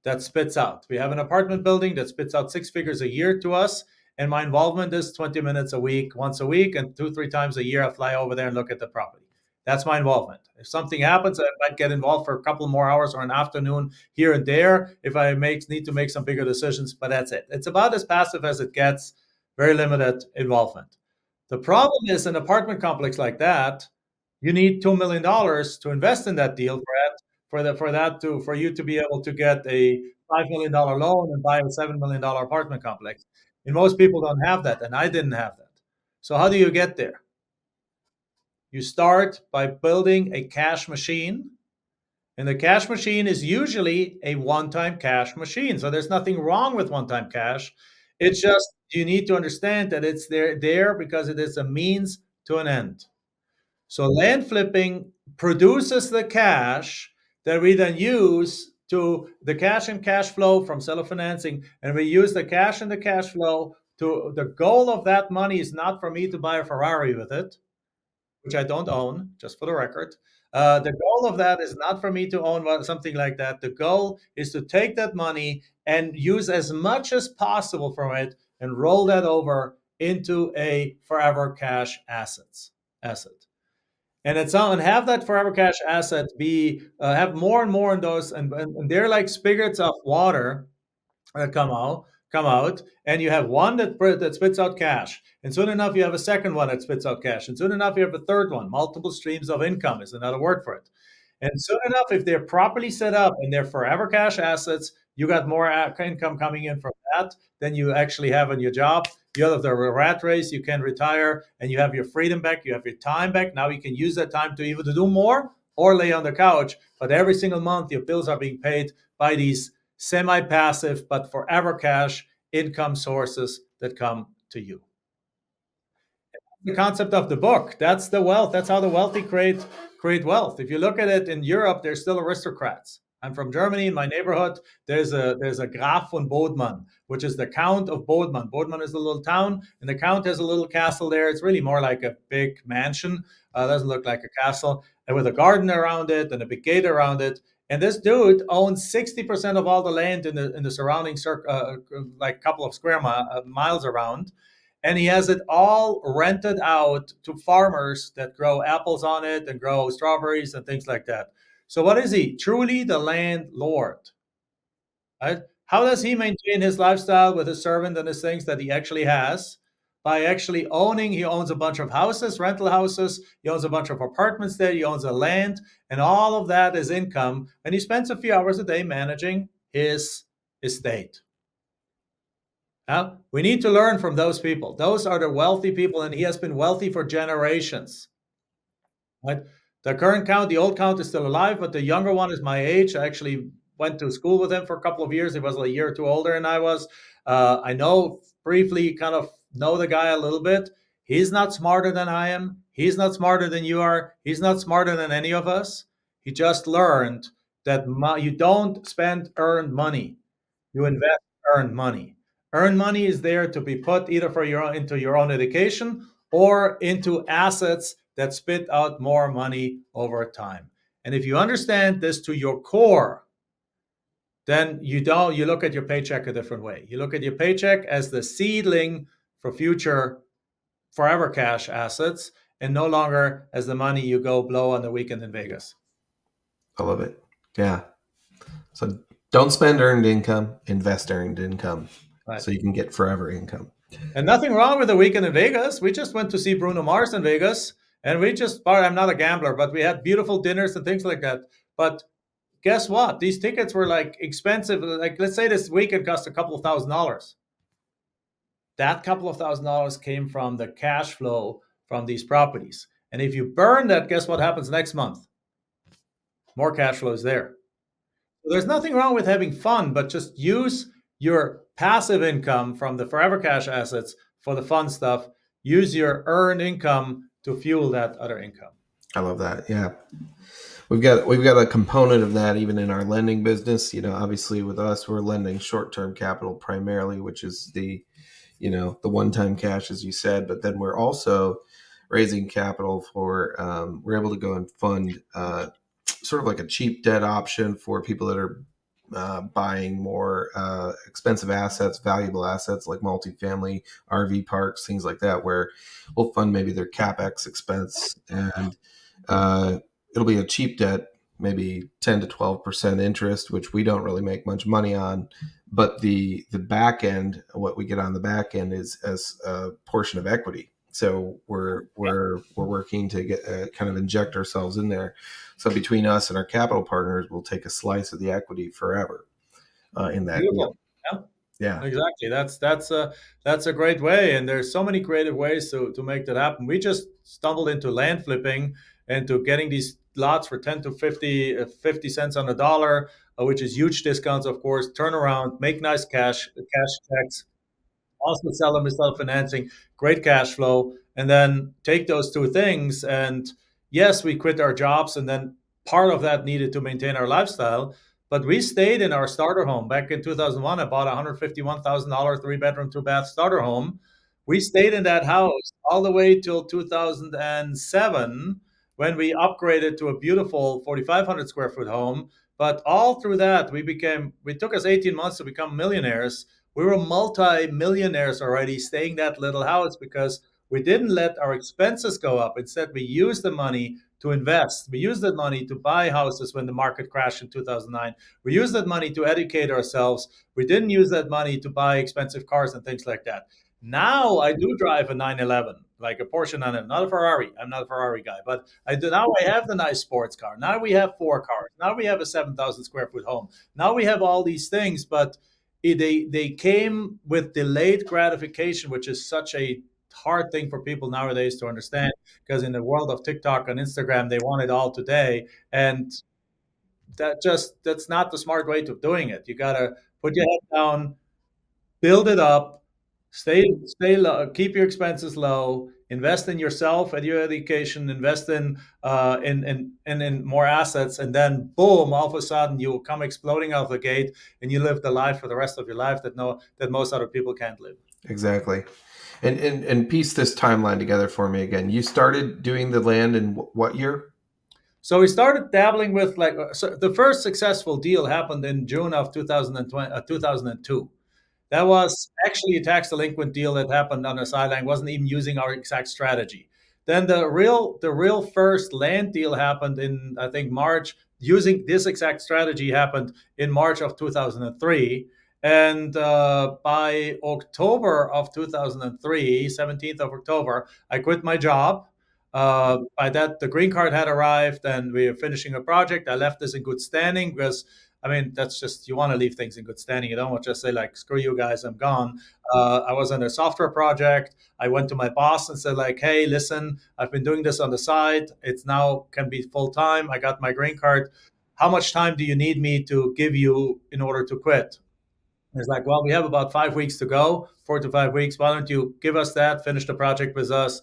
that spits out. We have an apartment building that spits out six figures a year to us, and my involvement is 20 minutes a week, once a week, and two, three times a year I fly over there and look at the property. That's my involvement. If something happens, I might get involved for a couple more hours or an afternoon here and there if I need to make some bigger decisions, but that's it. It's about as passive as it gets, very limited involvement. The problem is an apartment complex like that, you need $2 million to invest in that deal for you to be able to get a $5 million loan and buy a $7 million apartment complex. And most people don't have that, and I didn't have that. So how do you get there? You start by building a cash machine, and the cash machine is usually a one-time cash machine. So there's nothing wrong with one-time cash. It's just you need to understand that it's there because it is a means to an end. So land flipping produces the cash that we then use to the cash and cash flow from seller financing, and we use the cash and the cash flow to the goal of that money is not for me to buy a Ferrari with it, which I don't own, just for the record. The goal of that is not for me to own something like that. The goal is to take that money and use as much as possible from it and roll that over into a forever cash asset. And have that forever cash asset be have more and more in those, and they're like spigots of water come out, and you have one that spits out cash, and soon enough you have a second one that spits out cash, and soon enough you have a third one. Multiple streams of income is another word for it. And soon enough, if they're properly set up and they're forever cash assets, you got more income coming in from that than you actually have in your job. You have the rat race, you can retire, and you have your freedom back, you have your time back. Now you can use that time to either do more or lay on the couch, but every single month your bills are being paid by these semi-passive but forever cash income sources that come to you. The concept of the book, that's the wealth. That's how the wealthy create wealth. If you look at it in Europe, there's still aristocrats. I'm from Germany. In my neighborhood, there's a Graf von Bodman, which is the Count of Bodman. Bodman is a little town, and the Count has a little castle there. It's really more like a big mansion. Doesn't look like a castle, and with a garden around it and a big gate around it. And this dude owns 60% of all the land in the surrounding like couple of square miles around, and he has it all rented out to farmers that grow apples on it and grow strawberries and things like that. So what is he? Truly the landlord. Right? How does he maintain his lifestyle with his servant and his things that he actually has? By actually he owns a bunch of houses, rental houses, he owns a bunch of apartments there, he owns a land, and all of that is income. And he spends a few hours a day managing his estate. Now, we need to learn from those people. Those are the wealthy people, and he has been wealthy for generations. Right? The current count, the old count is still alive, but the younger one is my age. I actually went to school with him for a couple of years. He was a year or two older than I was. I know briefly, kind of know the guy a little bit. He's not smarter than I am. He's not smarter than you are. He's not smarter than any of us. He just learned that you don't spend earned money. You invest earned money. Earned money is there to be put either into your own education or into assets that spit out more money over time. And if you understand this to your core, then you look at your paycheck a different way. You look at your paycheck as the seedling for future forever cash assets, and no longer as the money you go blow on the weekend in Vegas. I love it. Yeah. So don't spend earned income, invest earned income Right. so you can get forever income. And nothing wrong with the weekend in Vegas. We just went to see Bruno Mars in Vegas, and I'm not a gambler, but we had beautiful dinners and things like that. But guess what? These tickets were like expensive. Like, let's say this weekend cost a couple of $1,000s. That couple of $1,000s came from the cash flow from these properties. And if you burn that, guess what happens next month? More cash flow is there. So there's nothing wrong with having fun, but just use your passive income from the forever cash assets for the fun stuff. Use your earned income to fuel that other income. I love that. Yeah. We've got a component of that even in our lending business. Obviously with us, we're lending short-term capital primarily, which is the one-time cash, as you said, but then we're also raising capital for, we're able to go and fund sort of like a cheap debt option for people that are buying more expensive assets, valuable assets like multifamily, RV parks, things like that, where we'll fund maybe their CapEx expense, and it'll be a cheap debt, maybe 10 to 12% interest, which we don't really make much money on. But the back end, what we get on the back end is as a portion of equity. So we're working to get kind of inject ourselves in there. So between us and our capital partners, we'll take a slice of the equity forever in that deal. Beautiful. Yeah. Yeah, Exactly. That's a great way, and there's so many creative ways to make that happen. We just stumbled into land flipping and to getting these lots for 10 to 50 cents on the dollar, which is huge discounts, of course. Turn around, make nice cash checks, also sell them as self-financing, great cash flow, and then take those two things. And yes, we quit our jobs, and then part of that needed to maintain our lifestyle. But we stayed in our starter home. Back in 2001, I bought a $151,000 three-bedroom, two-bath starter home. We stayed in that house all the way till 2007 when we upgraded to a beautiful 4,500 square foot home. But all through that, we took us 18 months to become millionaires. We were multi-millionaires already staying that little house because we didn't let our expenses go up. Instead, we used the money to invest. We used that money to buy houses when the market crashed in 2009. We used that money to educate ourselves. We didn't use that money to buy expensive cars and things like that. Now I do drive a 911, like a Porsche 911, not a Ferrari. I'm not a Ferrari guy, but I do now. I have the nice sports car. Now we have four cars. Now we have a 7,000 square foot home. Now we have all these things, but they came with delayed gratification, which is such a hard thing for people nowadays to understand, because in the world of TikTok and Instagram, they want it all today, and that's not the smart way to doing it. You gotta put your head down, build it up, stay low, keep your expenses low, invest in yourself and your education, invest in more assets, and then boom, all of a sudden you will come exploding out of the gate, and you live the life for the rest of your life that most other people can't live. exactly. And piece this timeline together for me again. You started doing the land in what year? So we started dabbling with so the first successful deal happened in June of 2002. That was actually a tax delinquent deal that happened on the sideline, wasn't even using our exact strategy. Then the real first land deal happened in, I think, March, using this exact strategy happened in March of 2003. And by October of 2003, 17th of October, I quit my job. By that, the green card had arrived and we were finishing a project. I left this in good standing because, I mean, that's just, you want to leave things in good standing. You don't want to just say, like, screw you guys, I'm gone. I was on a software project. I went to my boss and said, like, hey, listen, I've been doing this on the side. It's now can be full time. I got my green card. How much time do you need me to give you in order to quit? It's like, well, we have about 5 weeks to go, 4 to 5 weeks. Why don't you give us that, finish the project with us,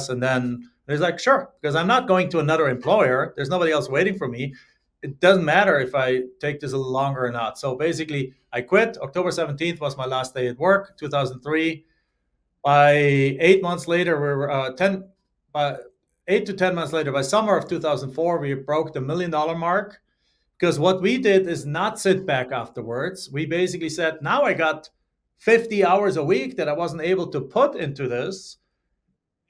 and then he's like, sure, because I'm not going to another employer. There's nobody else waiting for me. It doesn't matter if I take this a little longer or not. So basically, I quit. October 17th was my last day at work, 2003. By 8 months later, we were 10. By 8 to 10 months later, by summer of 2004, we broke the $1 million mark. Because what we did is not sit back afterwards. We basically said, now I got 50 hours a week that I wasn't able to put into this.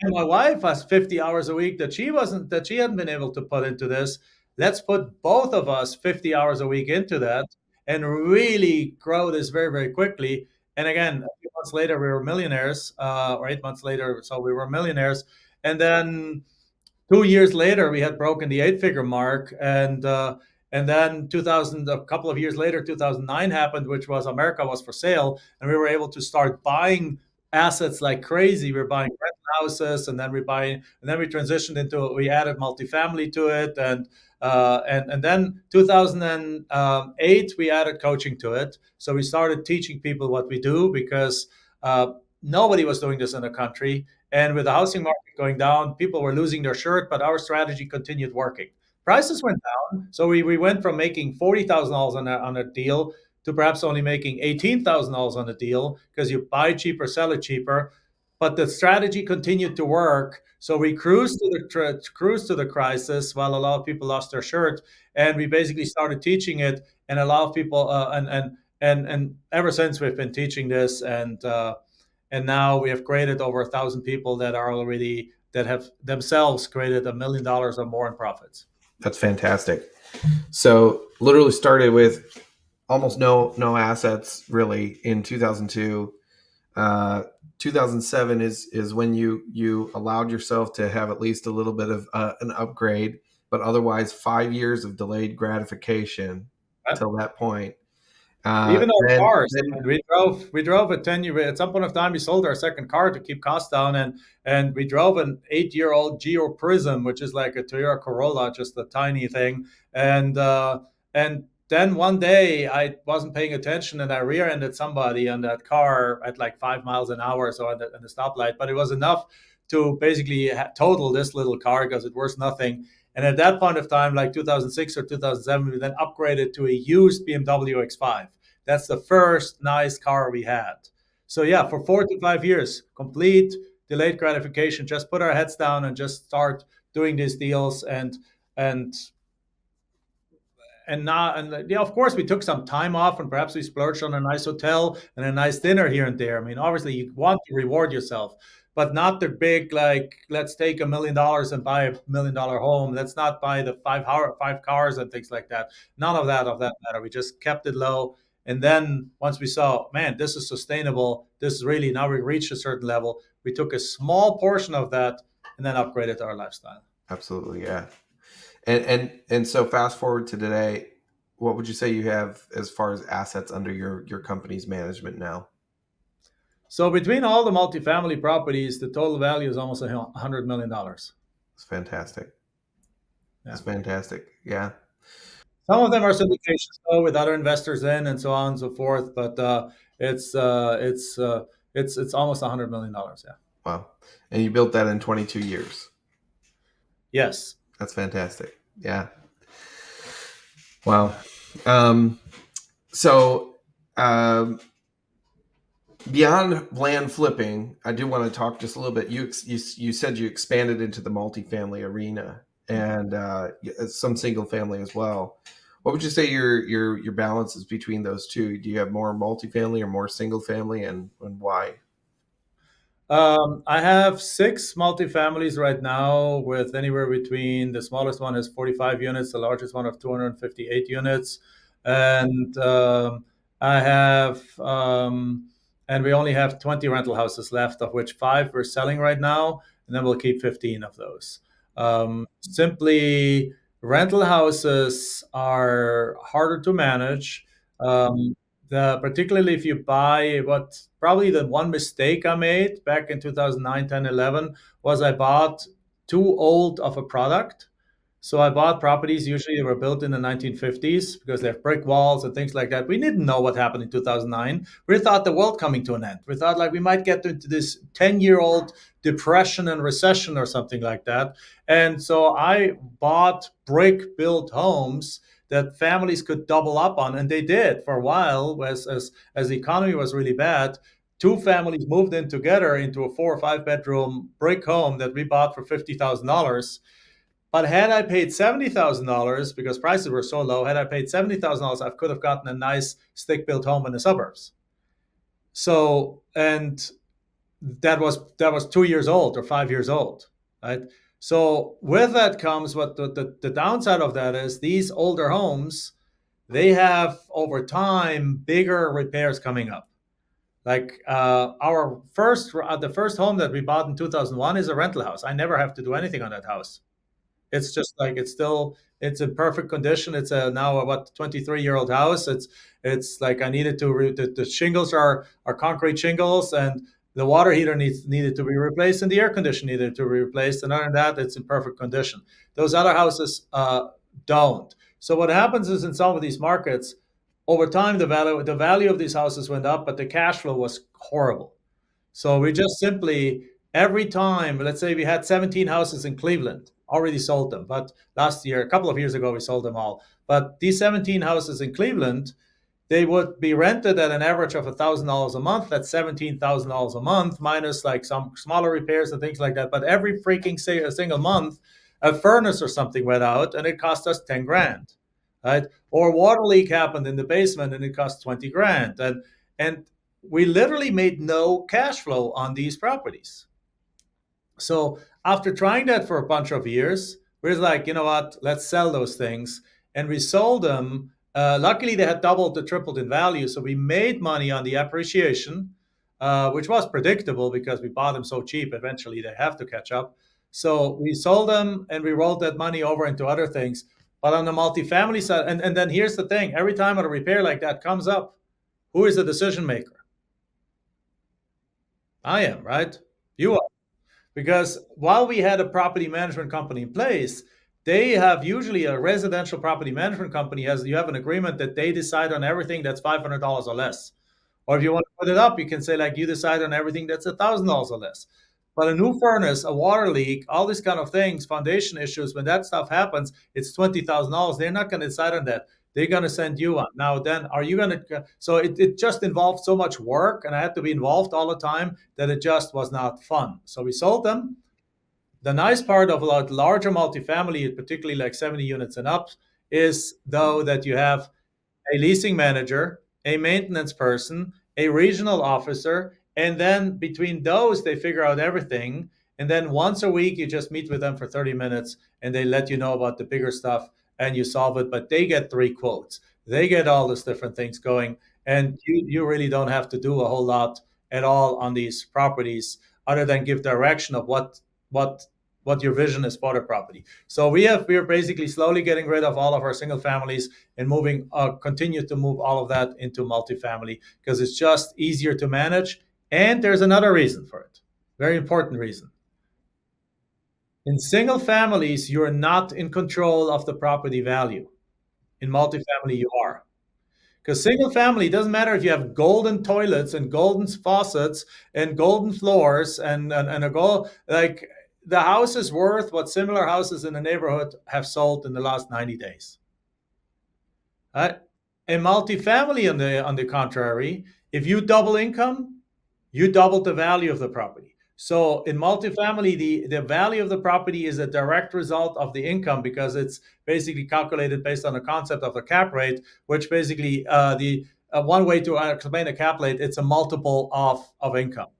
And my wife has 50 hours a week that she hadn't been able to put into this. Let's put both of us 50 hours a week into that and really grow this very, very quickly. And again, a few months later, we were millionaires, or 8 months later, so we were millionaires. And then 2 years later, we had broken the eight-figure mark, and then 2000, a couple of years later, 2009 happened, which was America was for sale, and we were able to start buying assets like crazy. We were buying rental houses, and then we transitioned into we added multifamily to it, and then 2008 we added coaching to it. So we started teaching people what we do because nobody was doing this in the country. And with the housing market going down, people were losing their shirt, but our strategy continued working. Prices went down. So we went from making $40,000 on a deal to perhaps only making $18,000 on a deal because you buy cheaper, sell it cheaper. But the strategy continued to work. So we cruised to the crisis while a lot of people lost their shirt, and we basically started teaching it. And a lot of people, and ever since we've been teaching this, and now we have created over 1,000 people that have themselves created $1 million or more in profits. That's fantastic. So literally started with almost no assets really in 2002. 2007 is when you allowed yourself to have at least a little bit of an upgrade, but otherwise 5 years of delayed gratification till that point. Even our Then, cars, then we drove a 10 year. At some point of time, we sold our second car to keep costs down, and we drove an 8-year-old Geo Prism, which is like a Toyota Corolla, just a tiny thing. And then one day I wasn't paying attention and I rear-ended somebody on that car at like 5 miles an hour, so on the stoplight. But it was enough to basically total this little car because it was nothing. And at that point of time, like 2006 or 2007, we then upgraded to a used BMW X5. That's the first nice car we had. So yeah, for 4 to 5 years, complete delayed gratification. Just put our heads down and just start doing these deals, and now, and yeah, of course we took some time off and perhaps we splurged on a nice hotel and a nice dinner here and there. I mean, obviously you want to reward yourself, but not the big, like, let's take $1 million and buy $1 million home. Let's not buy the five cars and things like that. None of that matter. We just kept it low. And then once we saw, man, this is sustainable, this is really, now we reached a certain level, we took a small portion of that and then upgraded our lifestyle. absolutely, yeah. And so fast forward to today, what would you say you have as far as assets under your company's management now? So between all the multifamily properties, the total value is almost $100 million. It's fantastic. Yeah. It's fantastic. Yeah. Some of them are syndications though, with other investors in, and so on and so forth. But it's uh, it's uh, it's almost $100 million. Yeah. Wow. And you built that in 22 years. Yes. That's fantastic. Yeah. Wow. Um, so um, beyond land flipping, I do want to talk just a little bit. You said you expanded into the multifamily arena and some single family as well. What would you say your balance is between those two? Do you have more multifamily or more single family, and why? I have six multifamilies right now, with anywhere between, the smallest one has 45 units, the largest one of 258 units, and I have and we only have 20 rental houses left, of which five we're selling right now, and then we'll keep 15 of those. Simply, rental houses are harder to manage. Um, Particularly if you buy, what probably the one mistake I made back in 2009, 10, 11 was I bought too old of a product. So I bought properties, usually they were built in the 1950s because they have brick walls and things like that. We didn't know what happened in 2009. We thought the world coming to an end. We thought like we might get into this 10-year-old depression and recession or something like that. And so I bought brick built homes that families could double up on, and they did for a while as the economy was really bad. two families moved in together into a 4 or 5 bedroom brick home that we bought for $50,000. But had I paid $70,000, because prices were so low, had I paid $70,000, I could have gotten a nice stick built home in the suburbs. So, and that was 2 years old or 5 years old, right? So with that comes what the downside of that is these older homes, they have over time bigger repairs coming up. Like the first home that we bought in 2001 is a rental house. I never have to do anything on that house. It's just like it's in perfect condition. It's a now a what 23-year-old house. It's like I needed to the shingles are concrete shingles, and the water heater needed to be replaced, and the air conditioner needed to be replaced. And other than that, it's in perfect condition. Those other houses don't. So what happens is in some of these markets, over time the value of these houses went up, but the cash flow was horrible. So we just simply, every time, let's say we had 17 houses in Cleveland, already sold them. But last year, a couple of years ago, we sold them all. But these 17 houses in Cleveland, they would be rented at an average of $1,000 a month. That's $17,000 a month, minus like some smaller repairs and things like that. But every freaking a single month, a furnace or something went out, and it cost us 10 grand, right? Or water leak happened in the basement, and it cost 20 grand. And we literally made no cash flow on these properties. So after trying that for a bunch of years, we're like, you know what? Let's sell those things, and we sold them. Luckily, they had doubled to tripled in value, so we made money on the appreciation, which was predictable because we bought them so cheap. Eventually, they have to catch up. So we sold them, and we rolled that money over into other things. But on the multifamily side, and then here's the thing: every time a repair like that comes up, who is the decision maker? I am, right? You are. Because while we had a property management company in place, they have usually a residential property management company has you have an agreement that they decide on everything that's $500 or less. Or if you want to put it up, you can say like you decide on everything that's $1,000 or less. But a new furnace, a water leak, all these kind of things, foundation issues, when that stuff happens, it's $20,000. They're not going to decide on that. They're going to send you on. Now, then, are you going to? So it just involved so much work, and I had to be involved all the time that it just was not fun. So we sold them. The nice part of a lot larger multifamily, particularly like 70 units and up, is though that you have a leasing manager, a maintenance person, a regional officer, and then between those, they figure out everything. And then once a week, you just meet with them for 30 minutes and they let you know about the bigger stuff and you solve it. But they get three quotes, they get all these different things going. And you really don't have to do a whole lot at all on these properties other than give direction of what what your vision is for the property. So we're basically slowly getting rid of all of our single families and moving continue to move all of that into multifamily because it's just easier to manage. And there's another reason for it, very important reason. In single families, you're not in control of the property value. In multifamily, you are. Because single family doesn't matter if you have golden toilets and golden faucets and golden floors and a gold like the house is worth what similar houses in the neighborhood have sold in the last 90 days. Uh, in multifamily, on the contrary, if you double income, you double the value of the property. So in multifamily, the value of the property is a direct result of the income because it's basically calculated based on the concept of the cap rate, which basically the one way to explain a cap rate, it's a multiple of income.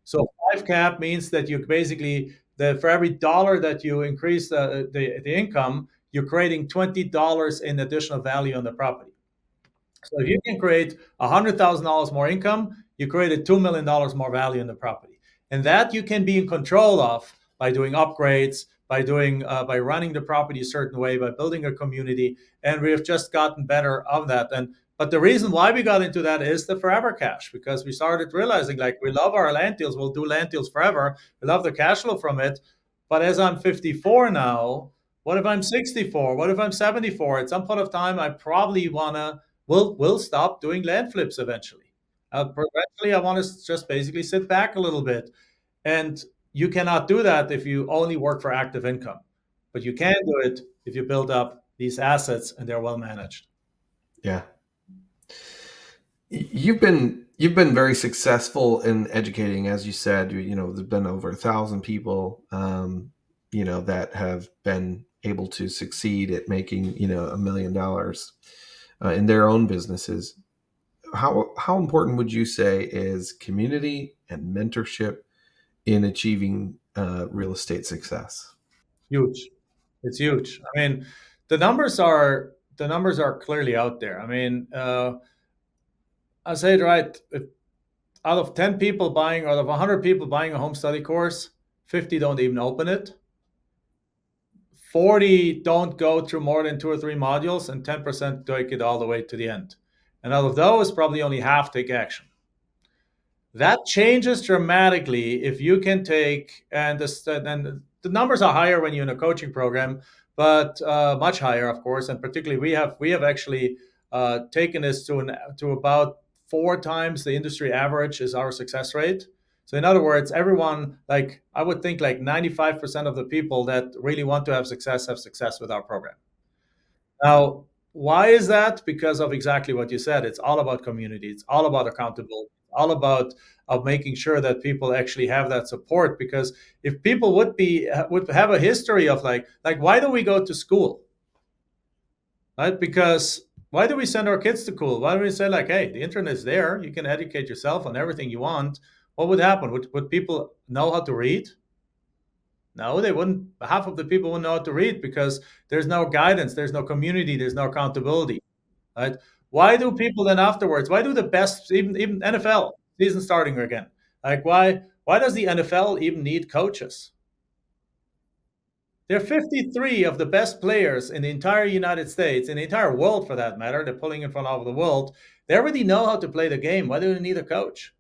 So five cap means that you basically that for every dollar that you increase the income, you're creating $20 in additional value on the property. So if you can create $100,000 more income, you created $2 million more value in the property, and that you can be in control of by doing upgrades, by running the property a certain way, by building a community, and we have just gotten better of that. And but the reason why we got into that is the forever cash because we started realizing like we love our land deals, we'll do land deals forever, we love the cash flow from it. But as I'm 54 now, what if I'm 64? What if I'm 74? At some point of time, I probably wanna will stop doing land flips eventually. Eventually, I want to just basically sit back a little bit. And you cannot do that if you only work for active income. But you can do it if you build up these assets and they're well managed. Yeah. You've been very successful in educating, as you said. There's been over 1,000 people, that have been able to succeed at making, $1 million in their own businesses. How important would you say is community and mentorship in achieving real estate success? Huge. It's huge. I mean, the numbers are clearly out there. I mean, I say it right. If out of 10 people buying, out of 100 people buying a home study course, 50 don't even open it. 40 don't go through more than two or three modules, and 10% take it all the way to the end. And out of those, probably only half take action. That changes dramatically if you can take, and the numbers are higher when you're in a coaching program, but much higher, of course. And particularly, we have actually taken this to about four times the industry average is our success rate. So in other words, everyone, like I would think, like 95% of the people that really want to have success with our program. Now, why is that? Because of exactly what you said. It's all about community. It's all about accountability. It's all about of making sure that people actually have that support. Because if people would have a history of like why do we go to school, right? Because why do we send our kids to school? Why do we say like, hey, the internet is there. You can educate yourself on everything you want. What would happen? Would people know how to read? No, they wouldn't. Half of the people wouldn't know how to read because there's no guidance, there's no community, there's no accountability, right? Why do people then afterwards? Why do the best, even NFL season starting again? Like why does the NFL even need coaches? There are 53 of the best players in the entire United States, in the entire world for that matter. They're pulling in from all over the world. They already know how to play the game. Why do they need a coach?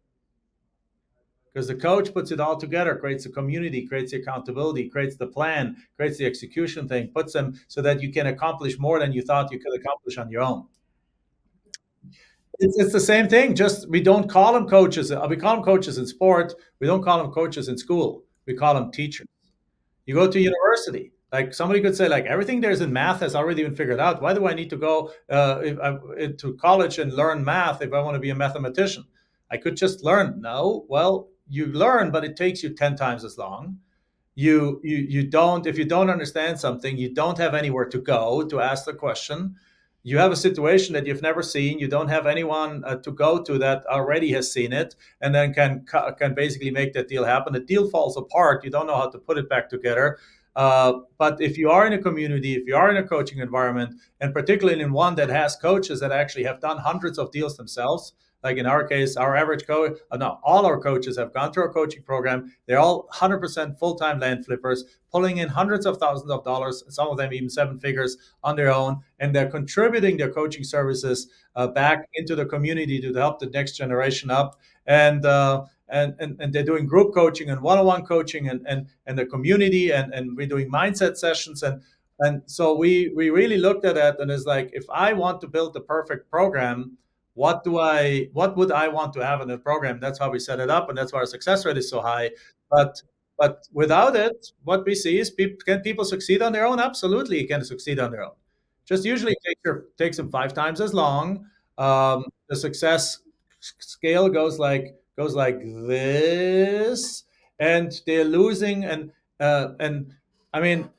Because the coach puts it all together, creates a community, creates the accountability, creates the plan, creates the execution thing, puts them so that you can accomplish more than you thought you could accomplish on your own. It's the same thing. Just we don't call them coaches. We call them coaches in sport. We don't call them coaches in school. We call them teachers. You go to university. Like somebody could say, like everything there's in math has already been figured out. Why do I need to go to college and learn math if I want to be a mathematician? I could just learn. No, well, you learn, but it takes you 10 times as long. You don't, if you don't understand something, you don't have anywhere to go to ask the question. You have a situation that you've never seen. You don't have anyone to go to that already has seen it and then can basically make that deal happen. The deal falls apart. You don't know how to put it back together. But if you are in a community, if you are in a coaching environment, and particularly in one that has coaches that actually have done hundreds of deals themselves, like in our case, our average coach, no, all our coaches have gone through our coaching program. They're all 100% full-time land flippers, pulling in hundreds of thousands of dollars, some of them even seven figures on their own, and they're contributing their coaching services back into the community to help the next generation up. And they're doing group coaching and one-on-one coaching and the community and we're doing mindset sessions and so we really looked at that and it's like if I want to build the perfect program, what would I want to have in the program? That's how we set it up, and that's why our success rate is so high. But but without it, what we see is can people succeed on their own? Absolutely, you can succeed on their own. Just usually takes them five times as long. The success scale goes like this, and they're losing and I mean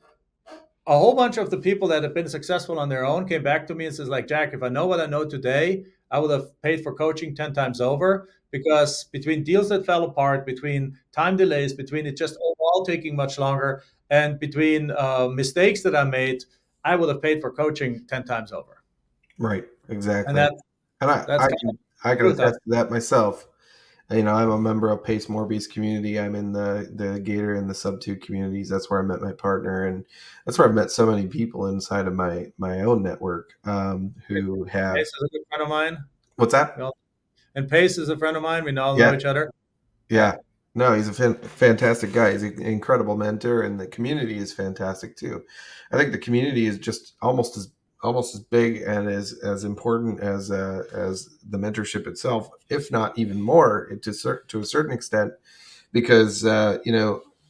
a whole bunch of the people that have been successful on their own came back to me and says like Jack, if I know what I know today, I would have paid for coaching 10 times over because between deals that fell apart, between time delays, between it just overall taking much longer, and between mistakes that I made, I would have paid for coaching 10 times over. Right, And exactly. that And that's kind of I can the truth of attest to that myself. I'm a member of Pace Morby's community. I'm in the Gator and the Sub Two communities. That's where I met my partner, and that's where I've met so many people inside of my own network it. who have. Pace is a good friend of mine. What's that? And Pace is a friend of mine. We all know Yeah, each other. Yeah. yeah. No, he's a fantastic guy. He's an incredible mentor, and the community is fantastic too. I think the community is just almost as big and as important as the mentorship itself, if not even more to a certain extent, because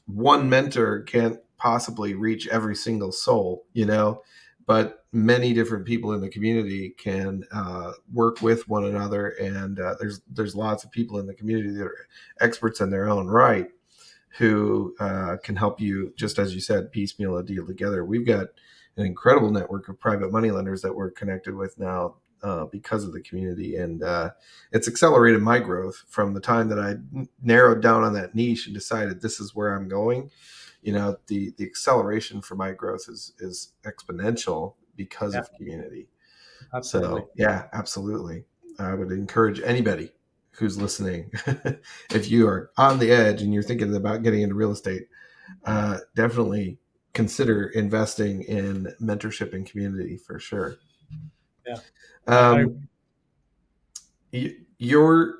one mentor can't possibly reach every single soul. but many different people in the community can work with one another, and there's lots of people in the community that are experts in their own right who can help you, just as you said, piecemeal a deal together. We've got an incredible network of private money lenders that we're connected with now because of the community, and it's accelerated my growth from the time that I narrowed down on that niche and decided this is where I'm going. The acceleration for my growth is exponential because Yeah, of community. absolutely. So yeah, absolutely. I would encourage anybody who's listening, if you are on the edge and you're thinking about getting into real estate, definitely consider investing in mentorship and community for sure. Yeah, I Um, your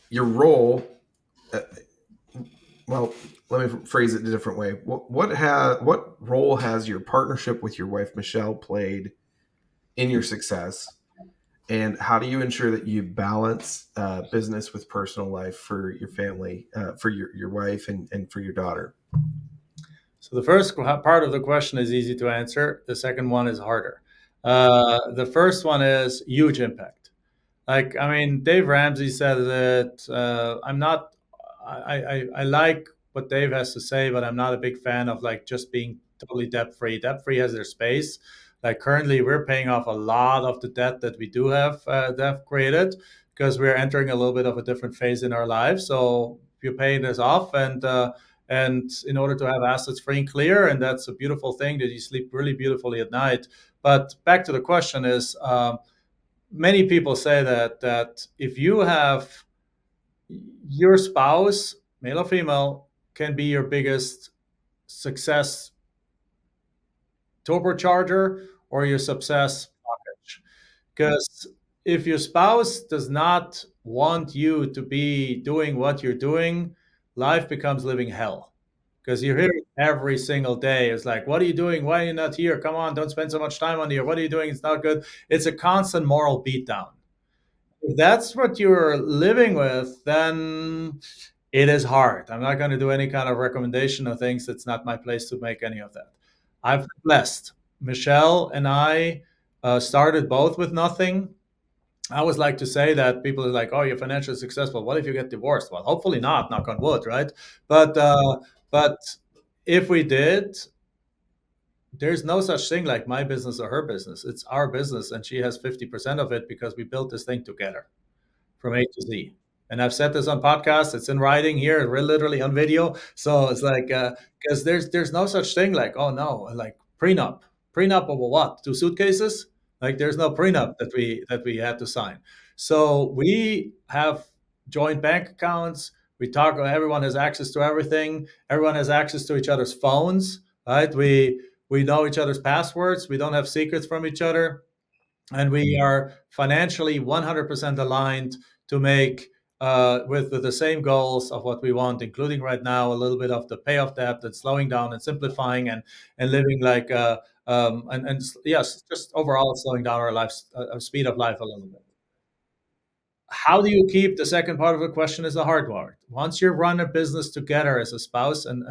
your role, uh, well, let me phrase it a different way. What role has your partnership with your wife Michelle played in your success? And how do you ensure that you balance business with personal life for your family, for your wife and for your daughter? So the first part of the question is easy to answer. The second one is harder. The first one is huge impact. Like, I mean, Dave Ramsey said that I'm not. I like what Dave has to say, but I'm not a big fan of like just being totally debt free. Debt free has their space. Like currently, we're paying off a lot of the debt that we do have that have created because we're entering a little bit of a different phase in our lives. So you're paying this off, and in order to have assets free and clear, and that's a beautiful thing that you sleep really beautifully at night. But back to the question is. Many people say that if you have your spouse, male or female, can be your biggest success turbocharger or your success blockage. Because if your spouse does not want you to be doing what you're doing, life becomes living hell. Because you hear it every single day. It's like, what are you doing? Why are you not here? Come on, don't spend so much time on here. What are you doing? It's not good. It's a constant moral beatdown. If that's what you're living with, then it is hard. I'm not going to do any kind of recommendation of things. It's not my place to make any of that. I've been blessed. Michelle and I started both with nothing. I always like to say that people are like, "Oh, you're financially successful. What if you get divorced?" Well, hopefully not. Knock on wood, right? But if we did, there's no such thing like my business or her business. It's our business, and she has 50% of it because we built this thing together from A to Z. And I've said this on podcasts. It's in writing here. We're literally on video. So it's like because there's no such thing like, oh no, like prenup over what? Two suitcases? Like there's no prenup that we had to sign. So we have joint bank accounts. We talk. Everyone has access to everything. Everyone has access to each other's phones. Right? We know each other's passwords. We don't have secrets from each other, and we are financially 100% aligned to make with the same goals of what we want, including right now a little bit of the payoff debt and slowing down and simplifying and living like and yes, just overall slowing down our lives, speed of life a little bit. How do you keep the second part of the question is the hard part. Once you run a business together as a spouse and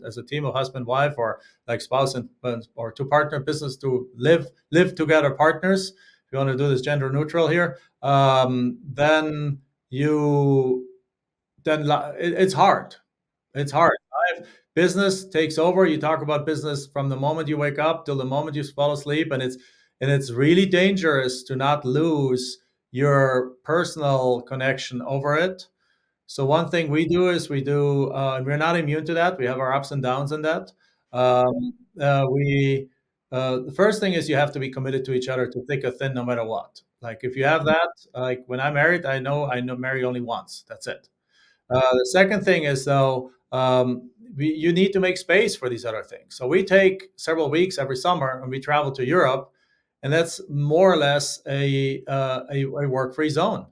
as a team of husband wife, or like spouse and or two partner business to live together partners, if you want to do this gender neutral here, then you it's hard. It's hard. Business takes over. You talk about business from the moment you wake up till the moment you fall asleep, and it's really dangerous to not lose your personal connection over it. So one thing we do is and we're not immune to that. We have our ups and downs in that. We The first thing is you have to be committed to each other to thick or thin, no matter what. Like if you have that, like when I married, I know marry only once. That's it. The second thing is though, you need to make space for these other things. So we take several weeks every summer and we travel to Europe, and that's more or less a work-free zone,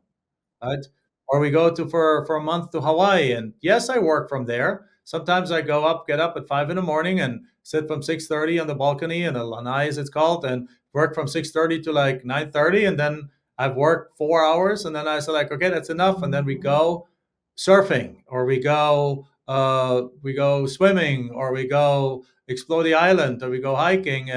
right? Or we go to for a month to Hawaii, and yes, I work from there. Sometimes I get up at 5 in the morning and sit from 6:30 on the balcony and a lanai, as it's called, and work from 6:30 to like 9:30, and then I've worked 4 hours, and then I say like, okay, that's enough, and then we go surfing, or we go swimming, or we go explore the island, or we go hiking,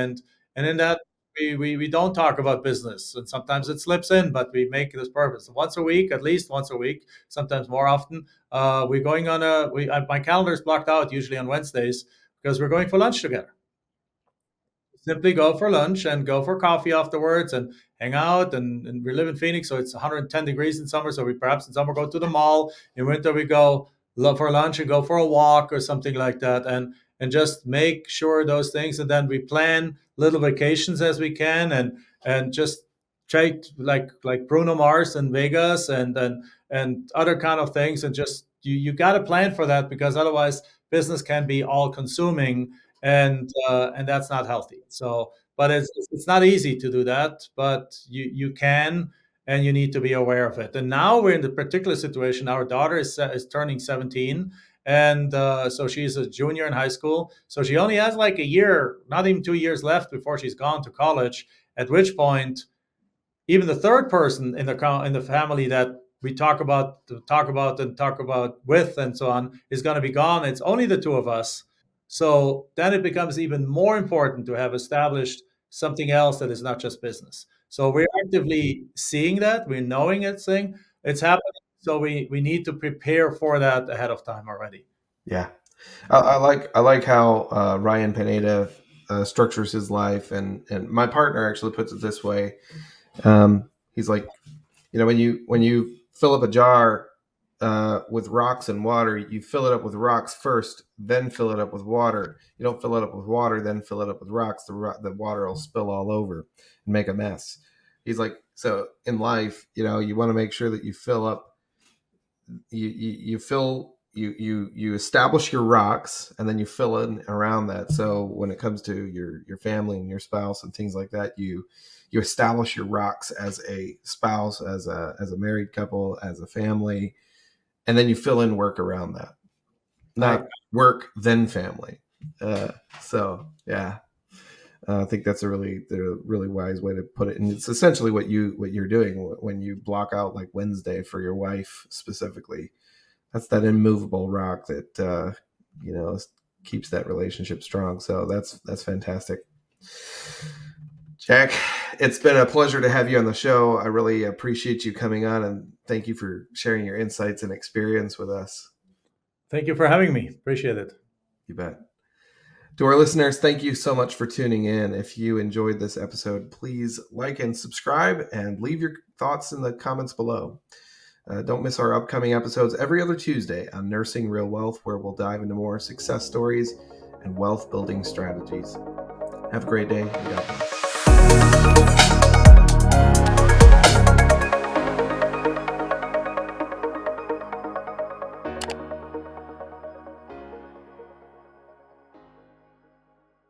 And in that, we don't talk about business, and sometimes it slips in, but we make this purpose once a week, at least once a week, sometimes more often. We're going on my calendar is blocked out usually on Wednesdays because we're going for lunch together. Simply go for lunch and go for coffee afterwards and hang out. And we live in Phoenix, so it's 110 degrees in summer. So we perhaps in summer go to the mall. In winter we go for lunch and go for a walk or something like that, and just make sure those things. And then we plan little vacations as we can, and just try like Bruno Mars in Vegas and other kind of things. And just you got to plan for that, because otherwise business can be all consuming, and that's not healthy. So, but it's not easy to do that, but you can, and you need to be aware of it. And now we're in the particular situation. Our daughter is turning 17, and so she's a junior in high school. So she only has like a year, not even 2 years left before she's gone to college. At which point, even the third person in the family that we talk about with and so on is going to be gone. It's only the two of us. So then it becomes even more important to have established something else that is not just business. So we're actively seeing that, we're knowing it's happening. So we need to prepare for that ahead of time already. Yeah. I like how Ryan Pineda structures his life, and my partner actually puts it this way. He's like, when you fill up a jar with rocks and water, you fill it up with rocks first, then fill it up with water. You don't fill it up with water, then fill it up with rocks. The water will spill all over and make a mess. He's like, so in life, you want to make sure that you fill up, you establish your rocks, and then you fill in around that. So when it comes to your family and your spouse and things like that, you establish your rocks as a spouse, as a married couple, as a family, and then you fill in work around that. I Not work then family. So yeah, I think that's a really wise way to put it, and it's essentially what you're doing when you block out like Wednesday for your wife specifically. That's that immovable rock that keeps that relationship strong. So that's fantastic. Jack, it's been a pleasure to have you on the show. I really appreciate you coming on, and thank you for sharing your insights and experience with us. Thank you for having me. Appreciate it. You bet. To our listeners, thank you so much for tuning in. If you enjoyed this episode, please like and subscribe, and leave your thoughts in the comments below. Don't miss our upcoming episodes every other Tuesday on Nursing Real Wealth, where we'll dive into more success stories and wealth building strategies. Have a great day. God bless.